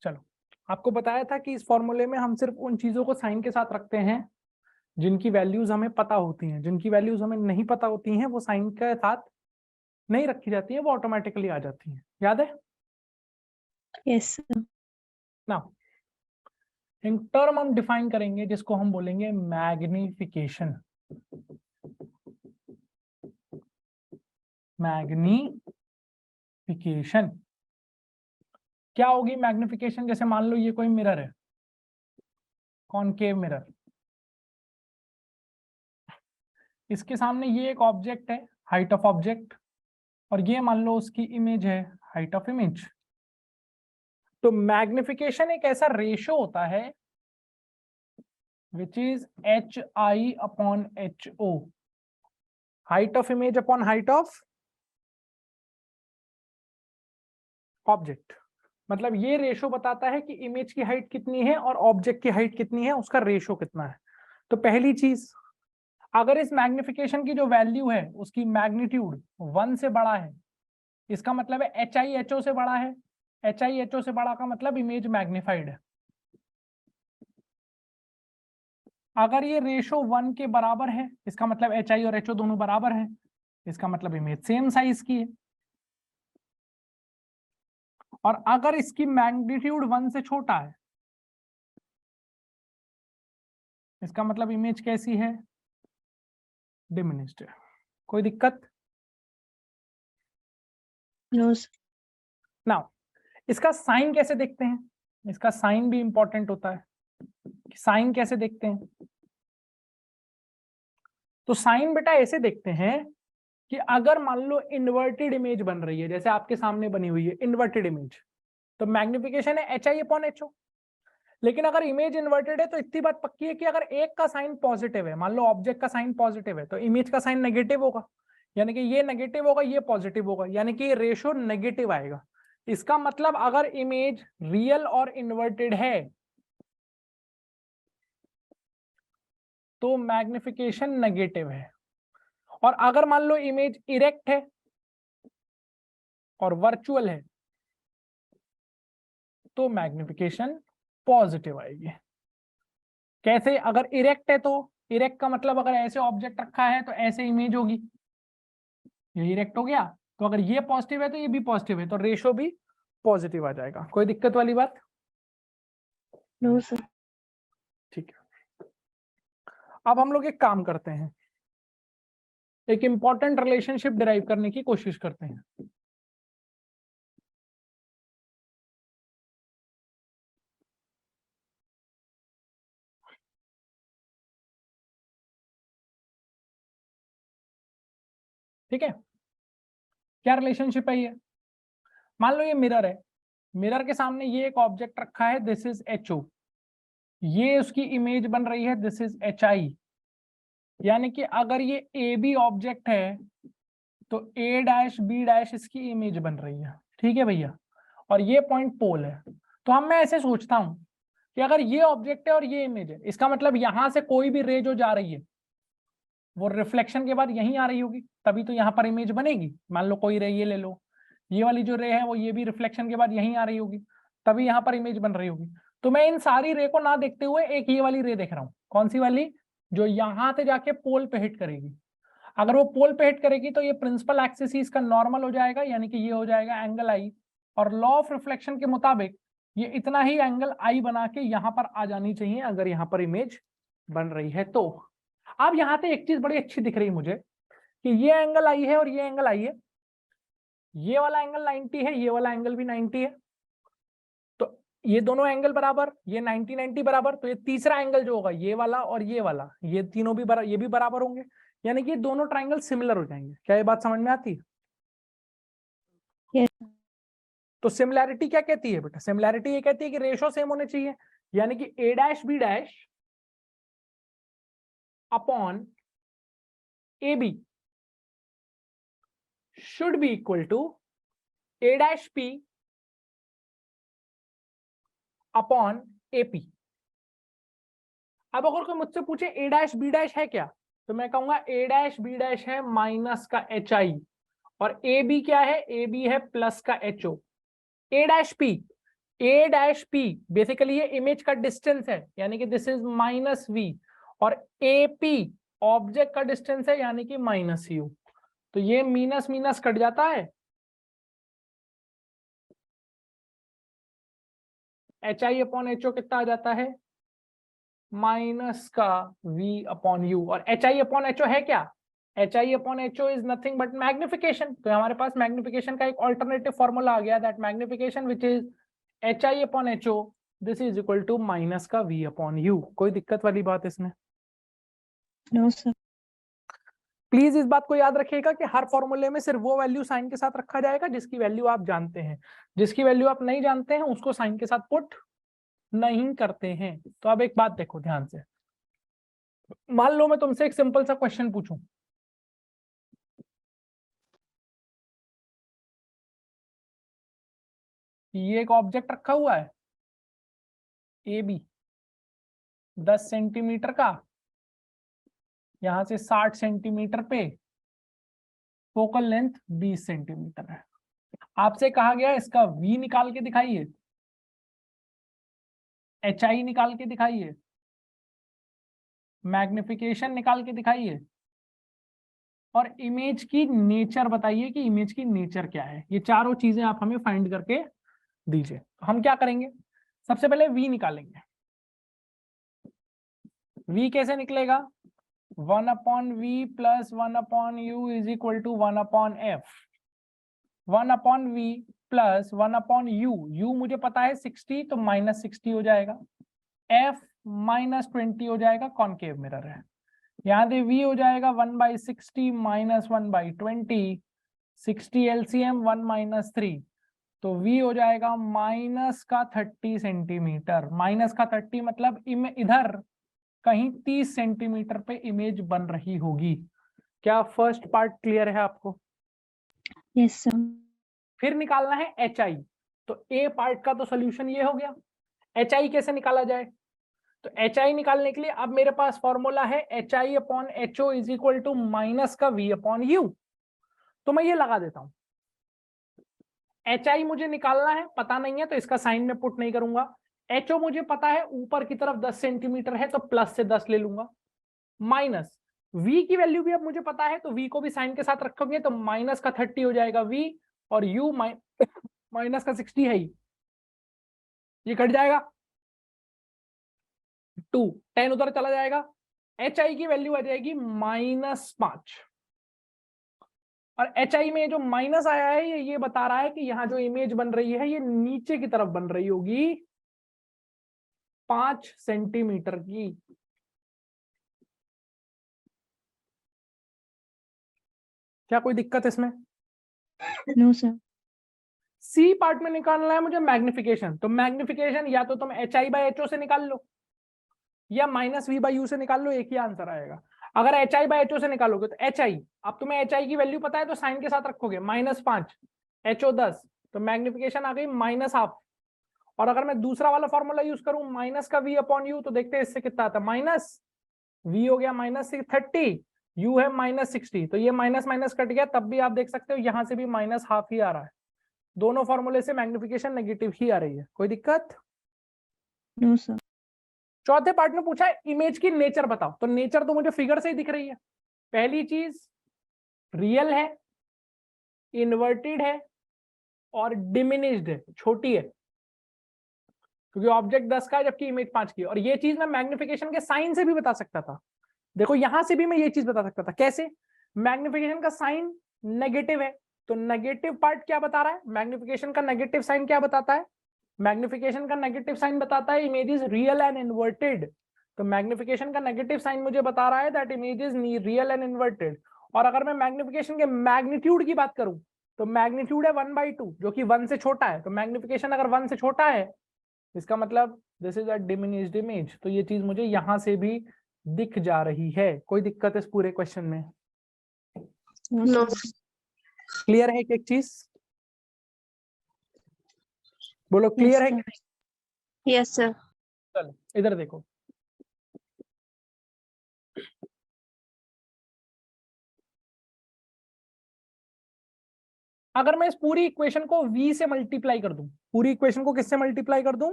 चलो, आपको बताया था कि इस फॉर्मूले में हम सिर्फ उन चीजों को साइन के साथ रखते हैं जिनकी वैल्यूज हमें पता होती हैं, जिनकी वैल्यूज हमें नहीं पता होती हैं वो साइन के साथ नहीं रखी जाती है, वो ऑटोमेटिकली आ जाती है। याद है? Yes sir. Now in term हम डिफाइन करेंगे जिसको हम बोलेंगे मैग्निफिकेशन। मैग्निफिकेशन क्या होगी? मैग्निफिकेशन जैसे मान लो ये कोई मिरर है, कॉनकेव मिरर, इसके सामने ये एक ऑब्जेक्ट है, हाइट ऑफ ऑब्जेक्ट, और ये मान लो उसकी इमेज है, हाइट ऑफ इमेज। तो मैग्निफिकेशन एक ऐसा रेशो होता है which is HI upon HO, height of image upon height of object. मतलब ये रेशो बताता है कि इमेज की हाइट कितनी है और ऑब्जेक्ट की हाइट कितनी है, उसका रेशो कितना है। तो पहली चीज, अगर इस मैग्निफिकेशन की जो वैल्यू है उसकी मैग्नीट्यूड 1 से बड़ा है, इसका मतलब है HI HO से बड़ा है। HI HO से बड़ा का मतलब इमेज मैग्निफाइड है। अगर ये रेशो 1 के बराबर है, इसका मतलब HI और HO दोनों बराबर हैं, इसका मतलब इमेज सेम साइज की है। और अगर इसकी मैग्नीट्यूड 1 से छोटा है, इसका मतलब इमेज कैसी है? डिमिनिश्ड है। कोई दिक्कत? No sir. नाउ इसका साइन कैसे देखते हैं? इसका साइन भी इंपॉर्टेंट होता है। साइन कैसे देखते हैं? तो साइन बेटा ऐसे देखते हैं कि अगर मान लो इन्वर्टेड इमेज बन रही है, जैसे आपके सामने बनी हुई है इन्वर्टेड इमेज, तो मैग्निफिकेशन है HI अपॉन HO। लेकिन अगर इमेज इन्वर्टेड है तो इतनी बात पक्की है कि अगर एक का साइन पॉजिटिव है, मान लो ऑब्जेक्ट का साइन पॉजिटिव है, तो इमेज का साइन नेगेटिव होगा, यानी कि ये नेगेटिव होगा, ये पॉजिटिव होगा, यानी कि ये रेशो नेगेटिव आएगा। इसका मतलब अगर इमेज रियल और इन्वर्टेड है तो मैग्निफिकेशन नेगेटिव है, और अगर मान लो इमेज इरेक्ट है और वर्चुअल है तो मैग्निफिकेशन पॉजिटिव आएगी। कैसे? अगर इरेक्ट है तो इरेक्ट का मतलब अगर ऐसे ऑब्जेक्ट रखा है तो ऐसे इमेज होगी, ये इरेक्ट हो गया, तो अगर ये पॉजिटिव है तो ये भी पॉजिटिव है, तो रेशो भी पॉजिटिव आ जाएगा। कोई दिक्कत वाली बात? No sir. ठीक है, अब हम लोग एक काम करते हैं, एक इंपॉर्टेंट रिलेशनशिप डिराइव करने की कोशिश करते हैं। ठीक है, क्या रिलेशनशिप है ये? मान लो ये मिरर है, मिरर के सामने ये एक ऑब्जेक्ट रखा है, दिस इज HO, ये उसकी इमेज बन रही है, दिस इज HI। यानी कि अगर ये AB ऑब्जेक्ट है तो A', B' इसकी इमेज बन रही है। ठीक है भैया, और ये पॉइंट पोल है। तो मैं ऐसे सोचता हूं कि अगर ये ऑब्जेक्ट है और ये इमेज है, इसका मतलब यहां से कोई भी रे जो जा रही है वो रिफ्लेक्शन के बाद यहीं आ रही होगी, तभी तो यहाँ पर इमेज बनेगी। मान लो कोई रे ये ले लो, ये वाली जो रे है वो ये भी रिफ्लेक्शन के बाद यहीं आ रही होगी, तभी यहाँ पर इमेज बन रही होगी। तो मैं इन सारी रे को ना देखते हुए एक ये वाली रे देख रहा हूँ। कौन सी वाली? जो यहाँ से जाके पोल पे हिट करेगी। अगर वो पोल पे हिट करेगी तो ये प्रिंसिपल एक्सिस ही इसका नॉर्मल हो जाएगा, यानी कि ये हो जाएगा एंगल आई, और लॉ ऑफ रिफ्लेक्शन के मुताबिक ये इतना ही एंगल आई बना के यहाँ पर आ जानी चाहिए अगर यहाँ पर इमेज बन रही है तो। अब यहाँ पे एक चीज बड़ी अच्छी दिख रही मुझे कि ये एंगल आई है और ये एंगल आई है, ये वाला एंगल 90 है, ये वाला एंगल भी 90 है, तो ये दोनों एंगल बराबर, ये 90 90 बराबर, तो ये तीसरा एंगल जो होगा ये वाला और ये वाला, ये तीनों भी ये भी बराबर होंगे, यानी कि दोनों ट्राइंगल सिमिलर हो जाएंगे। क्या ये बात समझ में आती है? यस। तो सिमिलैरिटी क्या कहती है बेटा? सिमिलैरिटी ये कहती है कि रेशो सेम होने चाहिए, यानी कि A', B' upon AB should be equal to A', P upon AP। अब अगर कोई मुझसे पूछे A', B' है क्या, तो मैं कहूंगा A', B' है माइनस का HI, और AB क्या है? AB है प्लस का HO। A', P A dash P basically ये इमेज का डिस्टेंस है, यानी कि दिस इज माइनस वी, और ए पी ऑब्जेक्ट का डिस्टेंस है, यानी कि माइनस यू। तो ये माइनस माइनस कट जाता है, H I upon H O कितना आ जाता है, माइनस का v अपॉन यू। और H I upon H O है क्या, H I upon H O is nothing but magnification. तो हमारे पास मैग्निफिकेशन का एक ऑल्टरनेटिव फॉर्मूला आ गया, that magnification which is H I upon H O, this is equal to minus का v upon u. कोई दिक्कत वाली बात इसमें? No, sir. प्लीज इस बात को याद रखिएगा कि हर फॉर्मूले में सिर्फ वो वैल्यू साइन के साथ रखा जाएगा जिसकी वैल्यू आप जानते हैं, जिसकी वैल्यू आप नहीं जानते हैं उसको साइन के साथ पुट नहीं करते हैं। तो अब एक बात देखो ध्यान से, मान लो मैं तुमसे एक सिंपल सा क्वेश्चन पूछूं, ये एक ऑब्जेक्ट रखा हुआ है ए बी 10 सेंटीमीटर का, यहां से 60 सेंटीमीटर पे, फोकल लेंथ 20 सेंटीमीटर है। आपसे कहा गया इसका v निकाल के दिखाइए, एच आई निकाल के दिखाइए, मैग्निफिकेशन निकाल के दिखाइए, और इमेज की नेचर बताइए कि इमेज की नेचर क्या है। ये चारों चीजें आप हमें फाइंड करके दीजिए। तो हम क्या करेंगे, सबसे पहले v निकालेंगे। v कैसे निकलेगा, 1 upon v plus 1 upon u is equal to 1 upon f. 1 upon v plus 1 upon u, u मुझे पता है 60, तो माइनस 60 हो जाएगा, एफ माइनस 20 हो जाएगा, कॉनकेव मिरर है। यहाँ से v हो जाएगा 1/60 माइनस 1/20, 60 एलसीएम 1 माइनस 3, तो v हो जाएगा माइनस का 30 सेंटीमीटर। माइनस का 30 मतलब इधर कहीं 30 सेंटीमीटर पे इमेज बन रही होगी। क्या फर्स्ट पार्ट क्लियर है आपको? Yes, sir. फिर निकालना है एच आई। तो ए पार्ट का तो सोल्यूशन ये हो गया। एच आई कैसे निकाला जाए, तो एच आई निकालने के लिए अब मेरे पास फॉर्मूला है H I upon H O is equal to minus का वी अपॉन यू। तो मैं ये लगा देता हूं, एच आई मुझे निकालना है, पता नहीं है तो इसका साइन में पुट नहीं करूंगा। एच ओ मुझे पता है ऊपर की तरफ 10 सेंटीमीटर है, तो प्लस से 10 ले लूंगा, माइनस v की वैल्यू भी अब मुझे पता है, तो v को भी साइन के साथ रखोगे तो माइनस का 30 हो जाएगा v, और u माइनस का 60 है ही, ये कट जाएगा 2, 10 उधर चला जाएगा, एच आई की वैल्यू आ जाएगी -5। और एच आई में जो माइनस आया है ये बता रहा है कि यहाँ जो इमेज बन रही है ये नीचे की तरफ बन रही होगी 5 सेंटीमीटर की। क्या कोई दिक्कत इसमें? No, sir. सी पार्ट में निकालना है मुझे मैग्निफिकेशन। तो मैग्निफिकेशन या तो तुम H I by H O से निकाल लो या माइनस वी बाई यू से निकाल लो, एक ही आंसर आएगा। अगर H I by H O से निकालोगे तो एच आई, अब तुम्हें एच आई की वैल्यू पता है तो साइन के साथ रखोगे, -5, एच ओ 10, तो मैग्निफिकेशन आ गई -1/2। और अगर मैं दूसरा वाला फॉर्मूला यूज करूं माइनस का वी अपॉन यू, तो देखते हैं इससे कितना आता है, माइनस वी हो गया -30, यू है -60, तो ये माइनस माइनस कट गया, तब भी आप देख सकते हो यहां से भी -1/2 ही आ रहा है। दोनों फॉर्मूले से मैग्निफिकेशन नेगेटिव ही आ रही है। कोई दिक्कत? No, sir. चौथे पार्ट में पूछा है इमेज की नेचर बताओ, तो नेचर तो मुझे फिगर से ही दिख रही है। पहली चीज रियल है, इन्वर्टेड है, और डिमिनिश्ड है, छोटी है, क्योंकि ऑब्जेक्ट 10 का है जबकि इमेज 5 की है। और ये चीज मैं मैग्निफिकेशन के साइन से भी बता सकता था। देखो यहां से भी मैं ये चीज बता सकता था, कैसे? मैग्निफिकेशन का साइन नेगेटिव है, तो नेगेटिव पार्ट क्या बता रहा है, मैग्निफिकेशन का नेगेटिव साइन क्या बताता है, मैग्निफिकेशन का नेगेटिव साइन बताता है image is real and inverted. तो मैग्निफिकेशन का नेगेटिव साइन मुझे बता रहा है that image is real and inverted. और अगर मैं मैग्निफिकेशन के मैग्नीट्यूड की बात करूं तो मैग्नीट्यूड है 1/2, जो कि 1 से छोटा है। तो मैग्निफिकेशन अगर 1 से छोटा है इसका मतलब this is a diminished image. तो ये चीज मुझे यहां से भी दिख जा रही है। कोई दिक्कत इस पूरे क्वेश्चन में? No, No. sir. क्लियर है? एक चीज बोलो, Yes, क्लियर है? sir. Yes, sir. चलो इधर देखो, अगर मैं इस पूरी इक्वेशन को v से मल्टीप्लाई कर दूं, पूरी इक्वेशन को किससे मल्टीप्लाई कर दूं?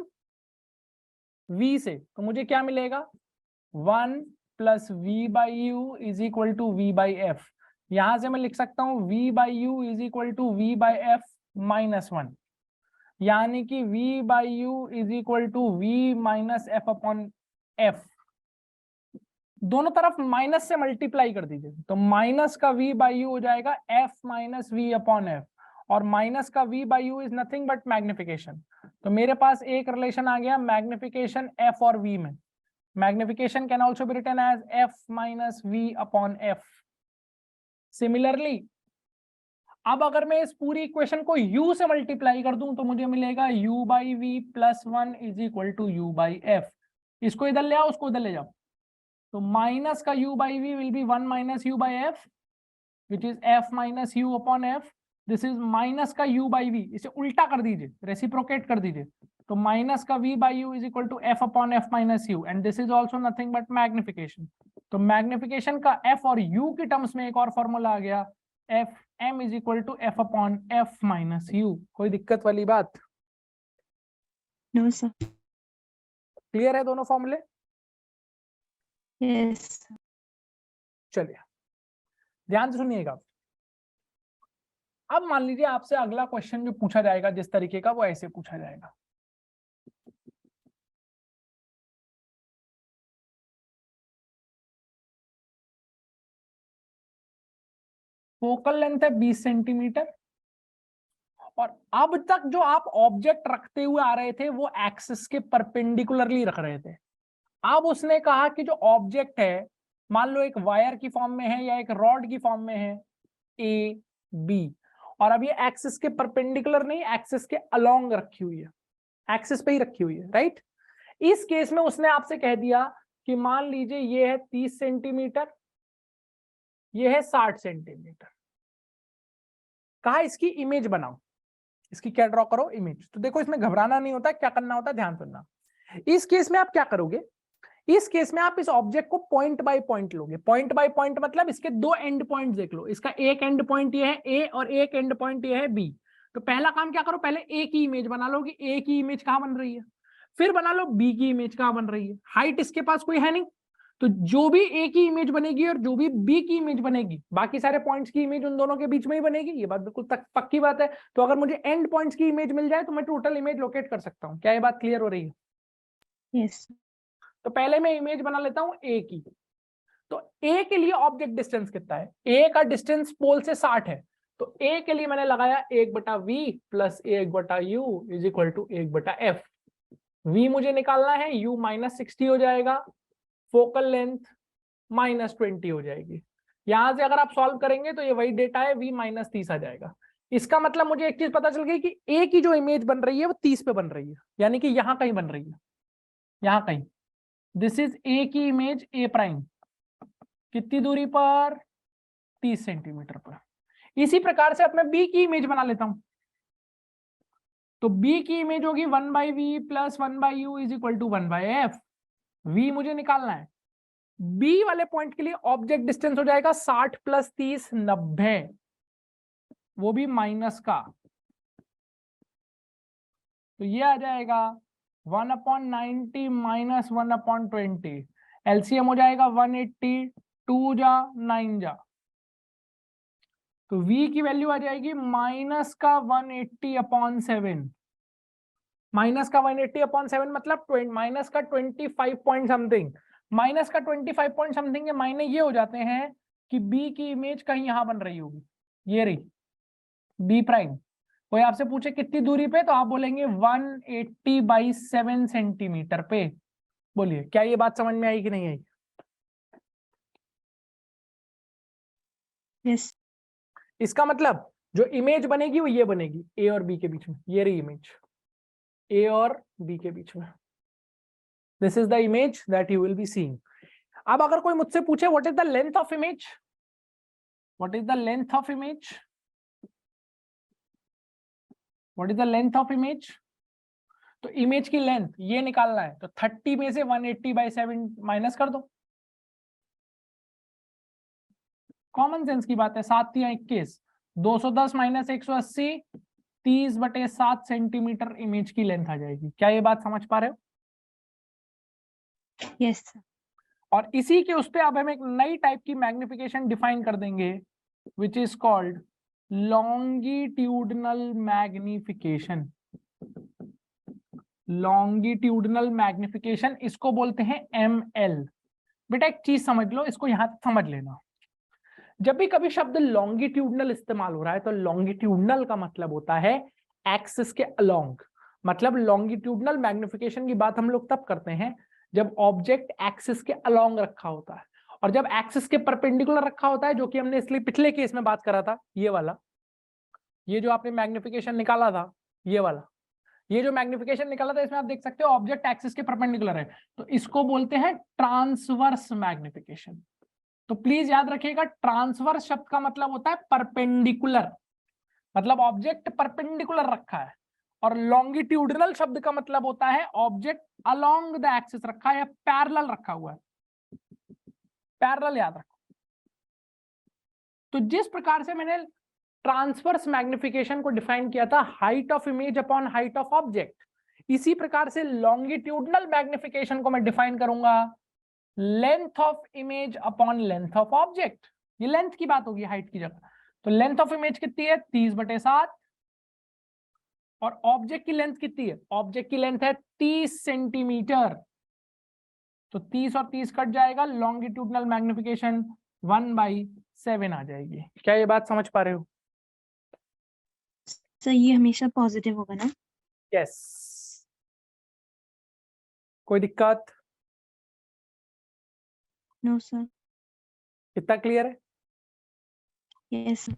v से, तो मुझे क्या मिलेगा? 1 plus v by u is equal to v by f. यहां से मैं लिख सकता हूं v by u is equal to v by f minus 1, यानी कि v by u is equal to v minus f upon f. दोनों तरफ माइनस से मल्टीप्लाई कर दीजिए, तो माइनस का v बाई यू हो जाएगा f minus v upon f, और माइनस का v by u is nothing but magnification. तो मेरे पास एक रिलेशन आ गया मैग्निफिकेशन f और v में। Magnification can also be written as f minus v upon f। Similarly अब अगर मैं इस पूरी इक्वेशन को u से मल्टीप्लाई कर दूं तो मुझे मिलेगा u by v plus 1 is equal to u by f. इसको इधर ले आओ, उसको इधर ले जाओ, तो माइनस का u by v will be 1 minus u by f which is f minus u upon f. This is minus का u बाई वी, इसे उल्टा कर दीजिए, रेसिप्रोकेट कर दीजिए, तो माइनस का v by u is equal to f upon f minus u, and this is also nothing but magnification. तो मैग्निफिकेशन का f और u की टर्म्स में एक और फॉर्मूला आ गया, f m is equal to f upon f minus u. कोई दिक्कत वाली बात? No, sir. क्लियर है दोनों फॉर्मूले? Yes. चलिए ध्यान से सुनिएगा। अब मान लीजिए आपसे अगला क्वेश्चन जो पूछा जाएगा जिस तरीके का, वो ऐसे पूछा जाएगा। फोकल लेंथ है 20 सेंटीमीटर, और अब तक जो आप ऑब्जेक्ट रखते हुए आ रहे थे वो एक्सिस के परपेंडिकुलरली रख रहे थे। अब उसने कहा कि जो ऑब्जेक्ट है, मान लो एक वायर की फॉर्म में है या एक रॉड की फॉर्म में है, ए बी, और अब ये एक्सिस के परपेंडिकुलर नहीं, एक्सिस के अलोंग रखी हुई है, एक्सिस पे ही रखी हुई है, राइट। इस केस में उसने आपसे कह दिया कि मान लीजिए ये है 30 सेंटीमीटर, ये है 60 सेंटीमीटर, कहा इसकी इमेज बनाओ, इसकी क्या ड्रॉ करो? इमेज। तो देखो इसमें घबराना नहीं होता, क्या करना होता है ध्यान सुनना। इस केस में आप क्या करोगे? इस केस में आप इस ऑब्जेक्ट को पॉइंट बाय पॉइंट लोगे। पॉइंट बाय पॉइंट मतलब इसके दो एंड पॉइंट देख लो, इसका एक एंड पॉइंट ये है ए और एक एंड पॉइंट ये है बी। तो पहला काम क्या करो, पहले ए की इमेज बना लो कि ए की इमेज कहां बन रही है, फिर बना लो बी की इमेज कहां बन रही है। हाइट इसके पास कोई है नहीं, तो जो भी ए की इमेज बनेगी और जो भी बी की इमेज बनेगी, बाकी सारे पॉइंट्स की इमेज उन दोनों के बीच में ही बनेगी। ये बात बिल्कुल पक्की बात है। तो अगर मुझे एंड पॉइंट्स की इमेज मिल जाए तो मैं टोटल इमेज लोकेट कर सकता हूं। क्या ये बात क्लियर हो रही है? Yes. तो पहले मैं इमेज बना लेता हूं ए की। तो ए के लिए ऑब्जेक्ट डिस्टेंस कितना है? ए का डिस्टेंस पोल से 60 है, तो ए के लिए मैंने लगाया 1/v plus 1/u is equal to 1/f। v मुझे निकालना है, u -60 हो जाएगा, फोकल लेंथ -20 हो जाएगी। यहां से अगर आप सॉल्व करेंगे तो ये वही डेटा है, v -30 आ जाएगा। इसका मतलब मुझे एक चीज पता चल गई कि a की जो इमेज बन रही है वो 30 पे बन रही है, यानी कि यहां कहीं बन रही है, यहां कहीं। दिस इज a की इमेज a प्राइम, कितनी दूरी पर? 30 सेंटीमीटर पर। इसी प्रकार से अब मैं बी की इमेज बना लेता हूं, तो बी की इमेज होगी 1/v plus 1/u is equal to 1/f। v मुझे निकालना है। बी वाले पॉइंट के लिए ऑब्जेक्ट डिस्टेंस हो जाएगा 60 प्लस 30 90, वो भी माइनस का, तो ये आ जाएगा 1/90 माइनस 1/20। एलसीएम हो जाएगा 180, 2 जा 9 जा, तो v की वैल्यू आ जाएगी माइनस का 180/7। माइनस का 180/7 मतलब माइनस का 25 पॉइंट समथिंग। माइनस का 25 पॉइंट समथिंग के मायने ये हो जाते हैं कि b की इमेज कहीं यहां बन रही होगी, ये रही b प्राइम। कोई आपसे पूछे कितनी दूरी पे, तो आप बोलेंगे 180/7 सेंटीमीटर पे। बोलिए क्या ये बात समझ में आई कि नहीं आई? Yes. इसका मतलब जो इमेज बनेगी वो ये बनेगी, ए और बी के बीच में, ये रही इमेज ए और बी के बीच में। This is the image that you will be seeing. अब अगर कोई मुझसे पूछे what is the length of image, what is the length of image, what is the length of image, तो इमेज की लेंथ ये निकालना है, तो 30 में से 180/7 माइनस कर दो। कॉमन सेंस की बात है, 7 या 21, 210 माइनस 180, 30/7 सेंटीमीटर इमेज की लेंथ आ जाएगी। क्या ये बात समझ पा रहे हो? Yes, sir. और इसी के उस पे अब हम एक नई टाइप की मैग्निफिकेशन डिफाइन कर देंगे, which is called longitudinal magnification. Longitudinal magnification, इसको बोलते हैं ML। बेटा एक चीज समझ लो, इसको यहां तक समझ लेना। जब भी कभी शब्द लॉन्गिट्यूडनल इस्तेमाल हो रहा है तो लॉन्गिट्यूडनल का मतलब होता है एक्सिस के अलोंग। मतलब लॉन्गिट्यूडनल मैग्निफिकेशन की बात हम लोग तब करते हैं जब ऑब्जेक्ट एक्सिस के अलोंग रखा होता है, और जब एक्सिस के परपेंडिकुलर रखा होता है, जो कि हमने इसलिए पिछले केस में बात करा था, ये वाला, ये जो आपने मैग्निफिकेशन निकाला था, ये वाला, ये जो मैग्निफिकेशन निकाला था, इसमें आप देख सकते हो ऑब्जेक्ट एक्सिस के परपेंडिकुलर है, तो इसको बोलते हैं ट्रांसवर्स मैग्निफिकेशन। तो प्लीज याद रखिएगा, ट्रांसवर्स शब्द का मतलब होता है परपेंडिकुलर, मतलब ऑब्जेक्ट परपेंडिकुलर रखा है, और लॉन्गिट्यूडनल शब्द का मतलब होता है ऑब्जेक्ट अलोंग द एक्सिस रखा है या पैरेलल रखा हुआ है। पैरेलल याद रखो। तो जिस प्रकार से मैंने ट्रांसवर्स मैग्निफिकेशन को डिफाइन किया था, height of image upon height of object, इसी प्रकार से लॉन्गिट्यूडनल मैग्निफिकेशन को मैं डिफाइन करूंगा length of image upon length of object. ये लेंथ की बात होगी हाइट की जगह। तो लेंथ ऑफ इमेज कितनी है? 30/7, और ऑब्जेक्ट की लेंथ कितनी है? ऑब्जेक्ट की लेंथ है 30 सेंटीमीटर। तो 30 और 30 कट जाएगा, लॉन्गिट्यूडनल मैग्निफिकेशन 1/7 आ जाएगी। क्या ये बात समझ पा रहे हो? सर ये हमेशा पॉजिटिव होगा ना? यस। कोई दिक्कत? No sir. कितना क्लियर है? Yes sir.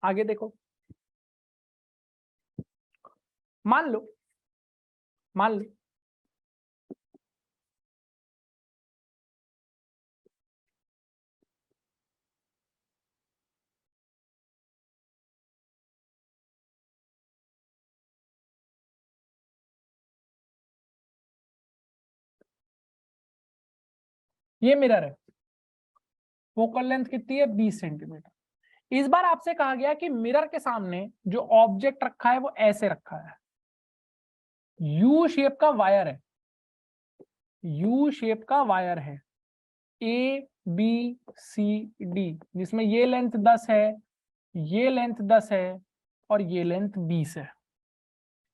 आगे देखो। मान लो ये मिरर है, फोकल लेंथ कितनी है? 20 सेंटीमीटर। इस बार आपसे कहा गया कि मिरर के सामने जो ऑब्जेक्ट रखा है वो ऐसे रखा है, यू शेप का वायर है, यू शेप का वायर है, ABCD, जिसमें ये लेंथ 10 है, ये लेंथ 10 है, और ये लेंथ 20 है।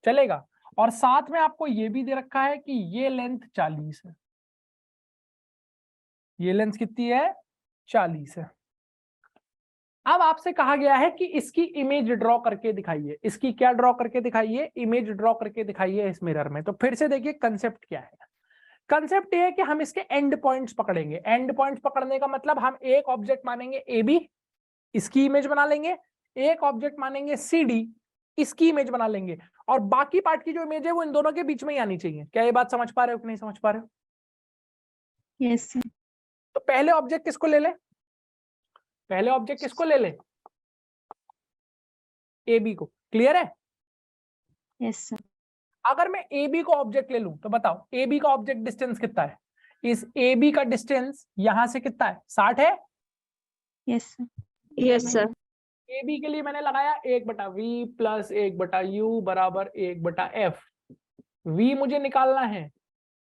चलेगा? और साथ में आपको ये भी दे रखा है कि ये लेंथ 40 है। ये लेंथ कितनी है? 40 है। अब आपसे कहा गया है कि इसकी इमेज ड्रॉ करके दिखाइए। इसकी क्या ड्रॉ करके दिखाइए? इमेज ड्रॉ करके दिखाइए इस मिरर में। तो फिर से देखिए कंसेप्ट क्या है। कंसेप्ट ये है कि हम इसके एंड पॉइंट्स पकड़ेंगे। एंड पॉइंट्स पकड़ने का मतलब हम एक ऑब्जेक्ट मानेंगे AB, इसकी इमेज बना लेंगे, एक ऑब्जेक्ट मानेंगे CD, इसकी इमेज बना लेंगे, और बाकी पार्ट की जो इमेज है वो इन दोनों के बीच में ही आनी चाहिए। क्या ये बात समझ पा रहे हो कि नहीं समझ पा रहे हो? Yes sir. तो पहले ऑब्जेक्ट किसको ले ले? पहले ऑब्जेक्ट किसको ले ले? AB को। क्लियर है? Yes sir. अगर मैं AB को ऑब्जेक्ट ले लूं तो बताओ AB का ऑब्जेक्ट डिस्टेंस कितना है? इस AB का डिस्टेंस यहां से कितना है? 60 है। Yes sir. Yes sir. AB के लिए मैंने लगाया 1/V प्लस 1/U बराबर 1/F। V मुझे निकालना है,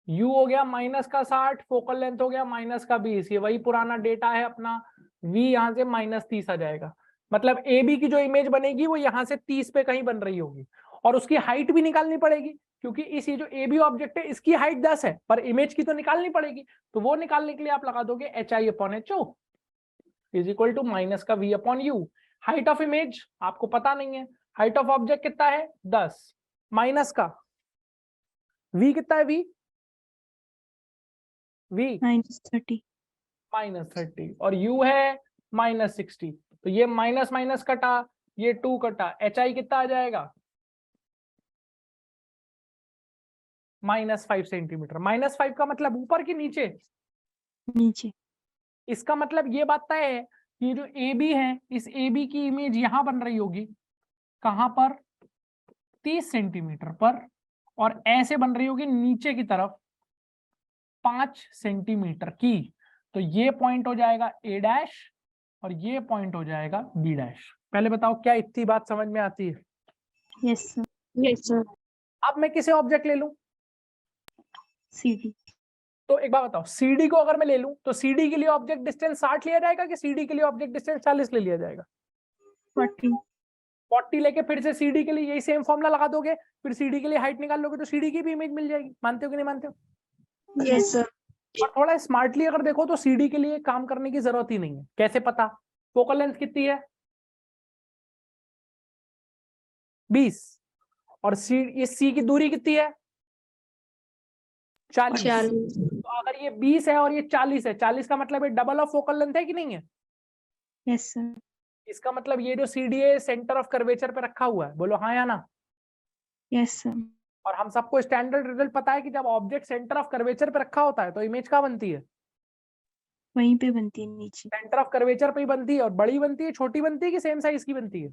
U हो गया -60, फोकल लेंथ हो गया -20। ये वही पुराना डेटा है अपना। V यहाँ से -30 आ जाएगा। मतलब AB की जो इमेज बनेगी वो यहाँ से 30 पे कहीं बन रही होगी, और उसकी हाइट भी निकालनी पड़ेगी, क्योंकि इस ये जो AB ऑब्जेक्ट है इसकी हाइट 10 है, पर इमेज की तो निकालनी पड़ेगी। तो वो निकालने के लिए आप लगा दोगे HI/HO is equal to -V/U। Height of image आपको पता नहीं है, हाइट ऑफ ऑब्जेक्ट कितना है? 10, माइनस का V कितना है? V -30। -30, और U है -60। तो ये माइनस माइनस कटा, ये 2 कटा, HI कितना आ जाएगा? -5 सेंटीमीटर। -5 का मतलब ऊपर कि नीचे? नीचे। इसका मतलब ये बात तय है कि जो AB है, इस AB की इमेज यहां बन रही होगी, कहां पर? 30 सेंटीमीटर पर, और ऐसे बन रही होगी नीचे की तरफ 5 सेंटीमीटर की। तो ये पॉइंट हो जाएगा A' और ये पॉइंट हो जाएगा B'। पहले बताओ क्या इतनी बात समझ में आती है? Yes sir. Yes sir. अब मैं किसे ऑब्जेक्ट ले लूं? CD। तो एक बात बताओ, सीडी को अगर मैं ले लूं तो सीडी के लिए ऑब्जेक्ट डिस्टेंस 60 लिया जाएगा कि सीडी के लिए ऑब्जेक्ट डिस्टेंस 40 ले लिया जाएगा? 40। 40 लेके फिर से सीडी के लिए यही सेम फॉर्मूला लगा दोगे, फिर सीडी के लिए हाइट निकाल लोगे तो सीडी की भी इमेज मिल जाएगी। मानते हो कि नहीं मानते हो? Yes sir. और थोड़ा स्मार्टली अगर देखो तो सीडी के लिए काम करने की जरूरत ही नहीं है। कैसे पता? फोकल लेंथ कितनी है? 20। और सी की दूरी कितनी है? 40। 40। तो अगर ये 20 है और ये 40 है, 40 का मतलब ये डबल ऑफ फोकल लेंथ है कि नहीं है? Yes sir. इसका मतलब ये जो सीडी है सेंटर ऑफ कर्वेचर पे रखा हुआ है। बोलो हाँ या ना? Yes sir. और हम सबको स्टैंडर्ड रिजल्ट पता है कि जब ऑब्जेक्ट सेंटर ऑफ कर्वेचर पे रखा होता है तो इमेज कहाँ बनती है? वहीं पे बनती है नीचे। सेंटर ऑफ कर्वेचर पे ही बनती है। और बड़ी बनती है, छोटी बनती है कि सेम साइज की बनती है?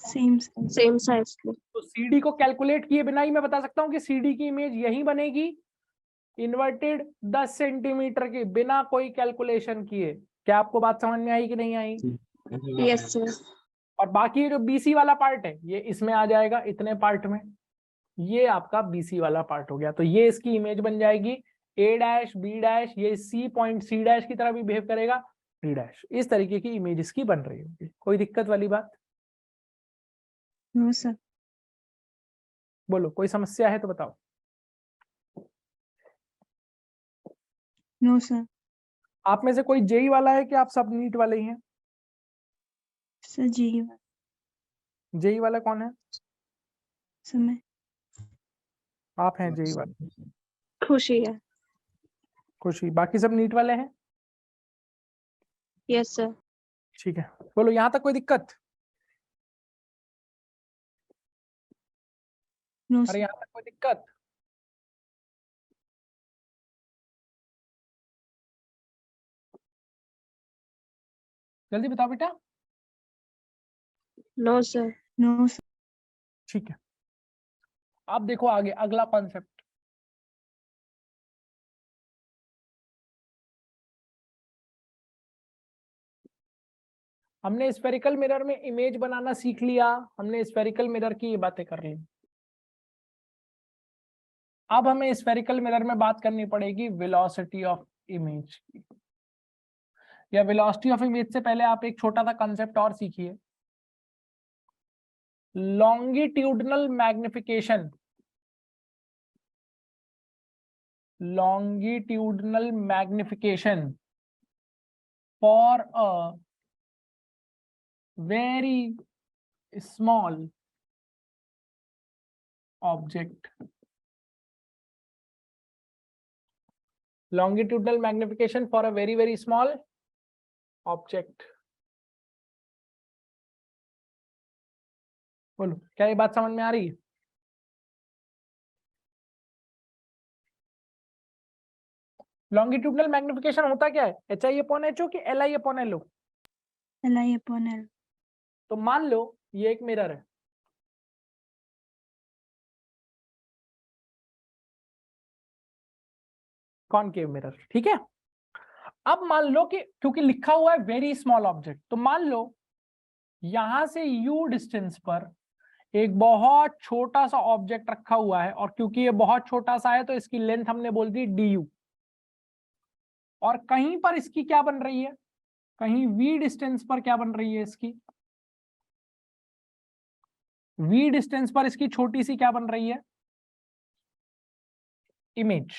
सेम। सेम साइज के। तो सीडी को कैलकुलेट किए बिना ही मैं बता सकता हूँ कि सीडी की इमेज यही बनेगी, इन्वर्टेड 10 सेंटीमीटर की, बिना कोई कैलकुलेशन किए। क्या आपको बात समझ में आई कि नहीं आई? Yes sir. और बाकी ये जो बीसी वाला पार्ट है ये इसमें आ जाएगा, इतने पार्ट में। ये आपका बीसी वाला पार्ट हो गया। तो ये इसकी इमेज बन जाएगी ए डैश बी डैश, ये सी पॉइंट सी डैश की तरह भी बिहेव करेगा, डी डैश। इस तरीके की इमेज इसकी बन रही होगी। कोई दिक्कत वाली बात? No sir. बोलो, कोई समस्या है तो बताओ। No sir. आप में से कोई जेई वाला है कि आप सब नीट वाले ही हैं? सर जी। जेई वाला कौन है? समय। आप हैं जेई वाले? खुशी है। खुशी। बाकी सब नीट वाले हैं? Yes sir. ठीक है। बोलो, यहां तक कोई दिक्कत? नो अरे सर। यहां तक कोई दिक्कत? जल्दी बताओ बेटा। No sir. No sir. ठीक है। अब देखो आगे अगला कॉन्सेप्ट। हमने स्फेरिकल मिरर में इमेज बनाना सीख लिया, हमने स्फेरिकल मिरर की ये बातें कर ली। अब हमें स्फेरिकल मिरर में बात करनी पड़ेगी वेलोसिटी ऑफ इमेज की। या वेलोसिटी ऑफ इमेज से पहले आप एक छोटा सा कंसेप्ट और सीखिए, longitudinal magnification. longitudinal magnification for a very small object. Longitudinal magnification for a very small object. बोलो, क्या ये बात समझ में आ रही है? लॉन्गिट्यूडनल मैग्निफिकेशन होता क्या है? HI/HO कि LI/LO? LI/L। तो मान लो ये एक मिरर है, कॉनकेव मिरर, ठीक है। अब मान लो कि क्योंकि लिखा हुआ है वेरी स्मॉल ऑब्जेक्ट, तो मान लो यहां से u डिस्टेंस पर एक बहुत छोटा सा ऑब्जेक्ट रखा हुआ है, और क्योंकि ये बहुत छोटा सा है तो इसकी लेंथ हमने बोल दी du। और कहीं पर इसकी क्या बन रही है? कहीं v डिस्टेंस पर क्या बन रही है इसकी? v डिस्टेंस पर इसकी छोटी सी क्या बन रही है? इमेज।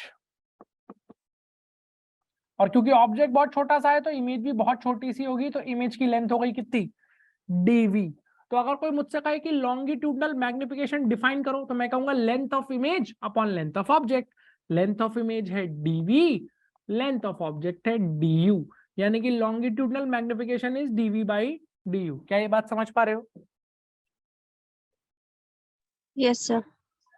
और क्योंकि ऑब्जेक्ट बहुत छोटा सा है तो इमेज भी बहुत छोटी सी होगी, तो इमेज की लेंथ हो गई कितनी? dv। तो अगर कोई मुझसे कहे कि लॉन्गिट्यूडनल मैग्निफिकेशन डिफाइन करो, तो मैं कहूंगा length of image upon length of object. Length of image है dv, लेंथ ऑफ ऑब्जेक्ट है du, यानी कि longitudinal magnification is dv by du। क्या ये बात समझ पा रहे हो? Yes sir.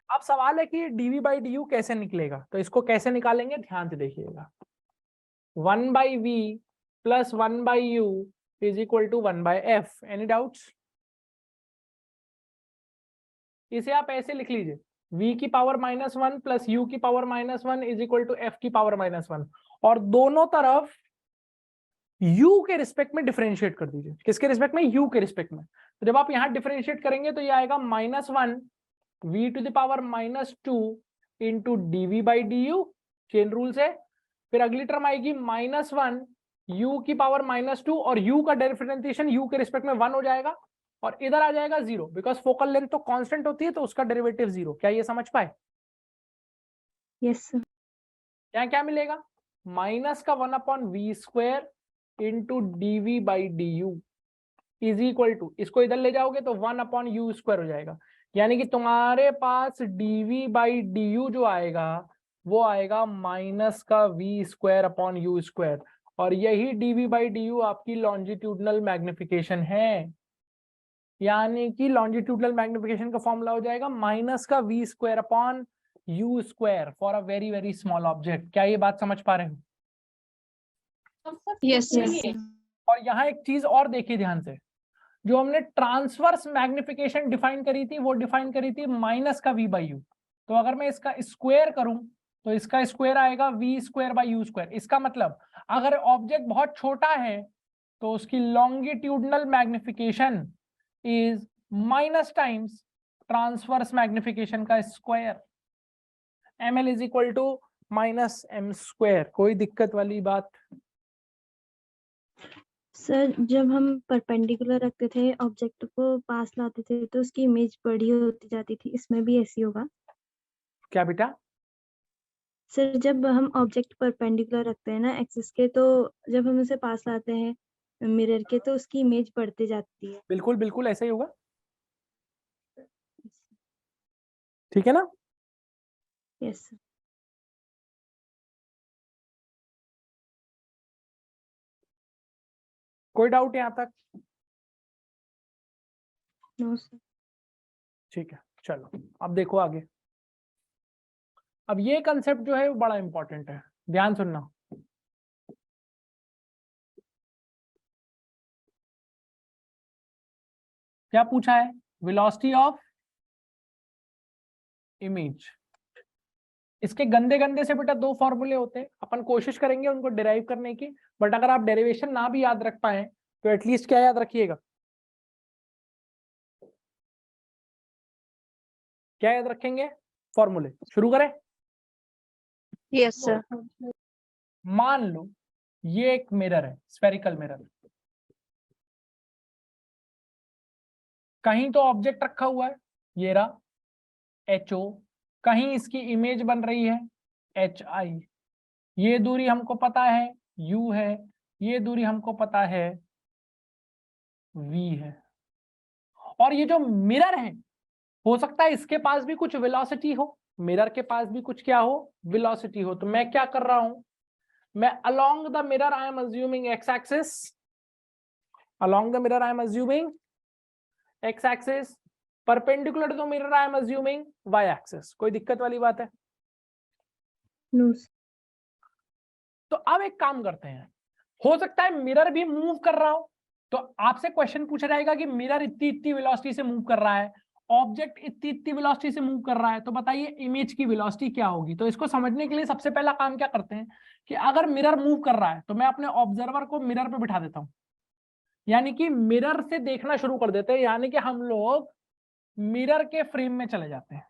अब सवाल है कि dv बाई du कैसे निकलेगा, तो इसको कैसे निकालेंगे ध्यान से देखिएगा। 1/v plus 1/u is equal to 1/f। Any doubts? इसे आप ऐसे लिख लीजिए, v की पावर -1 प्लस u की power -1 is equal to f की पावर -1। और दोनों तरफ u के रिस्पेक्ट में डिफरेंशिएट कर दीजिए। किसके रिस्पेक्ट में? u के रिस्पेक्ट में। तो जब आप यहां डिफरेंशिएट करेंगे तो ये आएगा -1 v to the power -2 into dv by du, chain rule से। फिर अगली टर्म आएगी -1 u की पावर -2 और u का डिफरेंशिएशन u के रिस्पेक्ट में 1 हो जाएगा और इधर आ जाएगा 0, बिकॉज फोकल लेंथ तो कांस्टेंट होती है तो उसका डेरिवेटिव 0। क्या ये समझ पाए? Yes sir. यहाँ क्या मिलेगा? माइनस का 1/v² into D by D u is equal to, इसको इधर ले जाओगे तो 1/u² हो जाएगा। यानी कि तुम्हारे पास dv बाई डी यू जो आएगा वो आएगा माइनस का v²/u², और यही dv बाई डी यू आपकी लॉन्जिट्यूडनल मैग्निफिकेशन है। यानी कि लॉन्जिट्यूडनल मैग्निफिकेशन का फॉर्मूला हो जाएगा माइनस का v²/u² for a very very small object. क्या ये बात समझ पा रहे हो? Yes, sir. और यहाँ एक चीज और देखिए ध्यान से, जो हमने ट्रांसवर्स मैग्निफिकेशन डिफाइन करी थी वो डिफाइन करी थी माइनस का v बाई यू। तो अगर मैं इसका स्क्वायर करूं तो इसका स्क्वायर आएगा v²/u²। इसका मतलब अगर ऑब्जेक्ट बहुत छोटा है तो उसकी longitudinal magnification is minus times transverse magnification का square. ml is equal to -m²। कोई दिक्कत वाली बात? सर जब हम परपेंडिकुलर रखते थे ऑब्जेक्ट को पास लाते थे तो उसकी इमेज बड़ी होती जाती थी, इसमें भी ऐसी होगा? क्या बेटा? सर जब हम ऑब्जेक्ट परपेंडिकुलर रखते हैं ना एक्सिस के, तो जब हम उसे पास लाते हैं मिरर के तो उसकी इमेज बढ़ती जाती है। बिल्कुल बिल्कुल ऐसा ही होगा, ठीक है ना? Yes sir. कोई डाउट यहाँ तक? No sir. ठीक है, चलो अब देखो आगे। अब ये कंसेप्ट जो है वो बड़ा इंपॉर्टेंट है, ध्यान सुनना। क्या पूछा है? Velocity of image. इसके गंदे गंदे से बेटा दो फॉर्मूले होते हैं, अपन कोशिश करेंगे उनको डिराइव करने की, बट अगर आप डेरिवेशन ना भी याद रख पाए तो एटलीस्ट क्या याद रखिएगा? क्या याद रखेंगे? फॉर्मूले। शुरू करें? Yes, sir. मान लो ये एक मिरर है, स्फेरिकल मिरर। कहीं तो ऑब्जेक्ट रखा हुआ है, ये रहा HO, कहीं इसकी इमेज बन रही है HI। ये दूरी हमको पता है U है, ये दूरी हमको पता है V है। और ये जो मिरर है, हो सकता है इसके पास भी कुछ वेलोसिटी हो, मिरर के पास भी कुछ क्या हो? वेलोसिटी हो। तो मैं क्या कर रहा हूं? मैं along the mirror I am assuming x axis, along the mirror I am assuming x axis, perpendicular to the mirror I am assuming y axis। कोई दिक्कत वाली बात है? No sir. तो अब एक काम करते हैं, हो सकता है मिरर भी मूव कर रहा हो, तो आपसे क्वेश्चन पूछा जाएगा कि मिरर इतनी इतनी वेलोसिटी से मूव कर रहा है, ऑब्जेक्ट इतनी इतनी वेलोसिटी से मूव कर रहा है, तो बताइए इमेज की वेलोसिटी क्या होगी? तो इसको समझने के लिए सबसे पहला काम क्या करते हैं कि अगर मिरर मूव कर रहा है तो मैं अपने ऑब्जर्वर को मिरर पे बिठा देता हूं, यानी कि मिरर से देखना शुरू कर देते हैं। यानी कि हम लोग मिरर के फ्रेम में चले जाते हैं।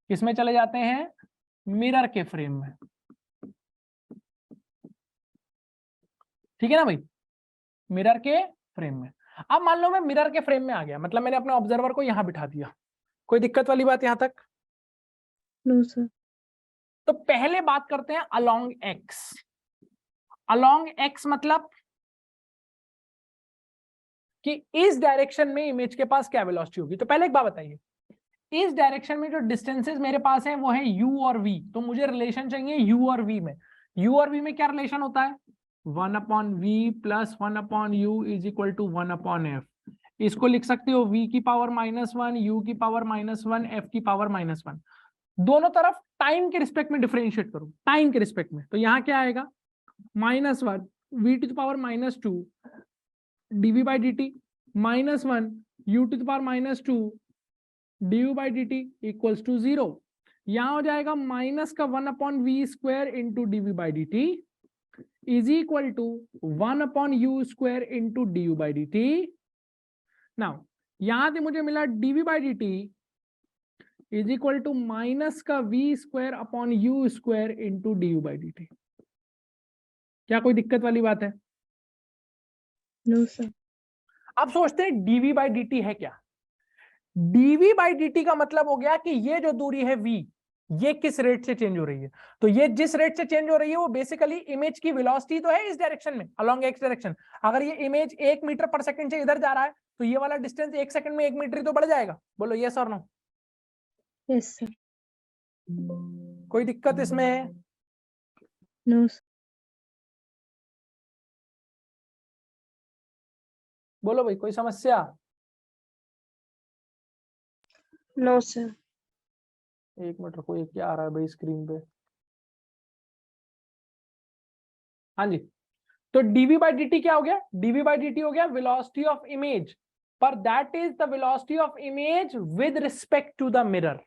किसमें चले जाते हैं? मिरर के फ्रेम में। ठीक है ना भाई? मिरर के फ्रेम में। अब मान लो मैं मिरर के फ्रेम में आ गया, मतलब मैंने अपने ऑब्जर्वर को यहां बिठा दिया। कोई दिक्कत वाली बात यहां तक? No sir. तो पहले बात करते हैं अलोंग एक्स। अलोंग एक्स मतलब कि इस डायरेक्शन में इमेज के पास क्या वेलोसिटी होगी। तो पहले एक बात बताइए, इस डायरेक्शन में जो डिस्टेंसेस मेरे पास हैं वो है u और v, तो मुझे रिलेशन चाहिए u और v में। u और v में क्या रिलेशन होता है? 1/v plus 1/u is equal to 1/f। इसको लिख सकते हो v की पावर -1, u की पावर -1, f की पावर -1। दोनों तरफ टाइम के रिस्पेक्ट में डिफरेंशिएट करो, टाइम के रिस्पेक्ट में। तो यहाँ क्या आएगा? -1 v to the power -2 dv by dt, -1 u to the power -2 du by dt equals to 0। यहां हो जाएगा माइनस का 1/v² into dv by dt is equal to 1 upon u square into du by dt. Now यहां से मुझे मिला dv by dt is equal to minus का v square upon u square into du by dt. क्या कोई दिक्कत वाली बात है? No sir. आप सोचते हैं dv by dt है क्या? dv by dt का मतलब हो गया कि ये जो दूरी है v, ये किस रेट से चेंज हो रही है. तो ये जिस रेट से चेंज हो रही है वो बेसिकली इमेज की वेलोसिटी तो है इस डायरेक्शन में, अलोंग एक्स डायरेक्शन. अगर ये इमेज 1 मीटर पर सेकंड से इधर जा रहा है तो ये वाला डिस्टेंस 1 सेकंड में 1 मीटर ही तो बढ़ जाएगा. बोलो यस और नो? Yes sir. कोई दिक्कत इसमें? No sir. बोलो भाई, कोई समस्या? No sir. एक मिनट रुको, ये क्या आ रहा है भाई स्क्रीन पे? हाँ जी, तो dv by dt क्या हो गया? dv by dt हो गया वेलोसिटी ऑफ इमेज, पर that is the velocity of image with respect to the mirror.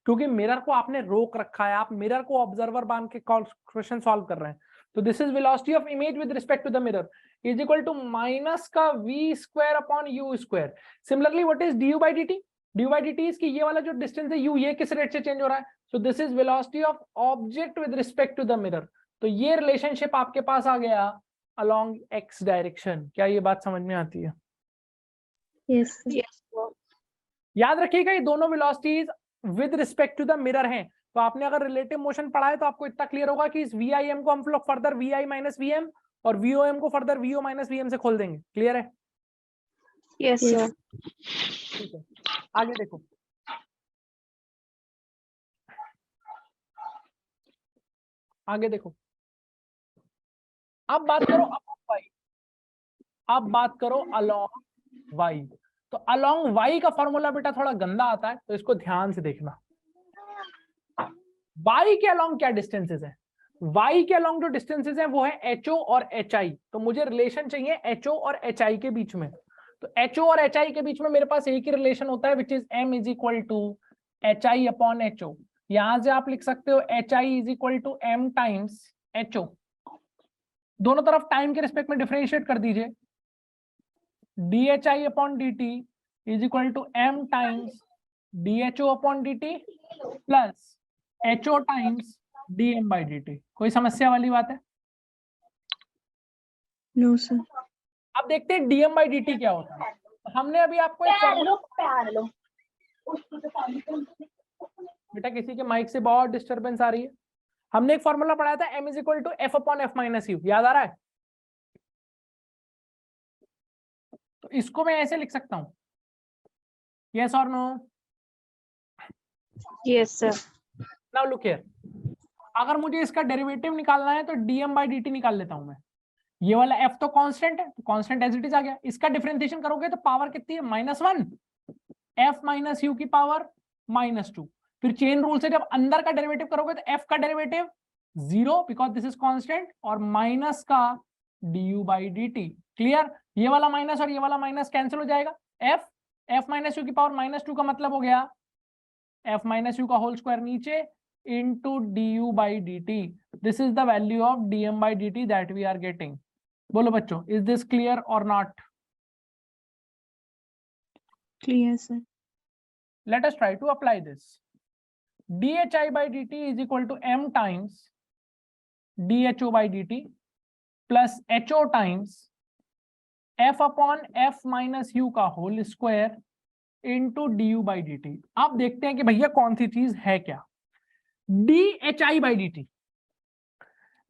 क्योंकि मिरर को आपने रोक रखा है, आप मिरर को ऑब्जर्वर बांध के क्वेश्चन सॉल्व कर रहे हैं. तो this is velocity of image with respect to the mirror is equal to minus का v square upon u square. Similarly what is du by dt? du by dt इज कि ये वाला जो डिस्टेंस है u, ये किस रेट से चेंज हो रहा है. So this is velocity of object with respect to the mirror. तो ये रिलेशनशिप आपके पास आ गया along x डायरेक्शन. क्या ये बात समझ में आती है? Yes sir. Yes sir. याद रखिएगा ये दोनों velocities with respect to the mirror हैं. तो आपने अगर रिलेटिव मोशन पढ़ा है तो आपको इतना क्लियर होगा कि इस VIM को हम लोग फर्दर VI माइनस VM और VOM को फर्दर VO माइनस VM से खोल देंगे. क्लियर है? Yes sir. ठीक है, आगे देखो. आगे देखो, अब बात करो along y. अब बात करो along y. तो along y का फॉर्मूला बेटा थोड़ा गंदा आता है, तो इसको ध्यान से देखना. y के along क्या डिस्टेंसेस है? y के along जो डिस्टेंसेस हैं वो है HO और HI. तो मुझे रिलेशन चाहिए HO और HI के बीच में. तो HO और HI के बीच में मेरे पास एक ही रिलेशन होता है which is m is equal to HI upon HO. यहां से आप लिख सकते हो HI is equal to m times HO. दोनों तरफ टाइम के रिस्पेक्ट में डिफरेंशिएट कर दीजिए. DHI upon DT is equal to m times DHO upon DT plus HO times DM by DT. कोई समस्या वाली बात है? No sir. अब देखते हैं DM बाई DT क्या होता है. हमने अभी आपको एक फॉर्मूला, बेटा किसी के माइक से बहुत डिस्टरबेंस आ रही है. हमने एक फॉर्मूला पढ़ाया था m is equal to f upon f minus u. याद आ रहा है? तो इसको मैं ऐसे लिख सकता हूं, यस और no? Yes sir. Now look here, अगर मुझे इसका डेरिवेटिव निकालना है तो dm बाई dt निकाल लेता हूं मैं. ये वाला f तो कांस्टेंट है, तो कांस्टेंट एज इट इज आ गया. इसका डिफरेंशिएशन करोगे तो पावर कितनी है? -1 f माइनस u की पावर -2. फिर चेन रूल से जब अंदर का डेरिवेटिव करोगे तो f का derivative 0 because this is constant और माइनस का du बाई dt. क्लियर? ये वाला माइनस और ये वाला माइनस कैंसिल हो जाएगा. f माइनस u की पावर -2 का मतलब हो गया f माइनस u का होल स्क्वायर नीचे into du by dt. This is the value of dm by dt that we are getting. बोलो बच्चों, is this clear or not? Clear sir. Let us try to apply this. dhi by dt is equal to m times dho by dt plus ho times f upon f minus u का whole square into du by dt. आप देखते हैं कि भैया कौन सी चीज है क्या. dhi by dt.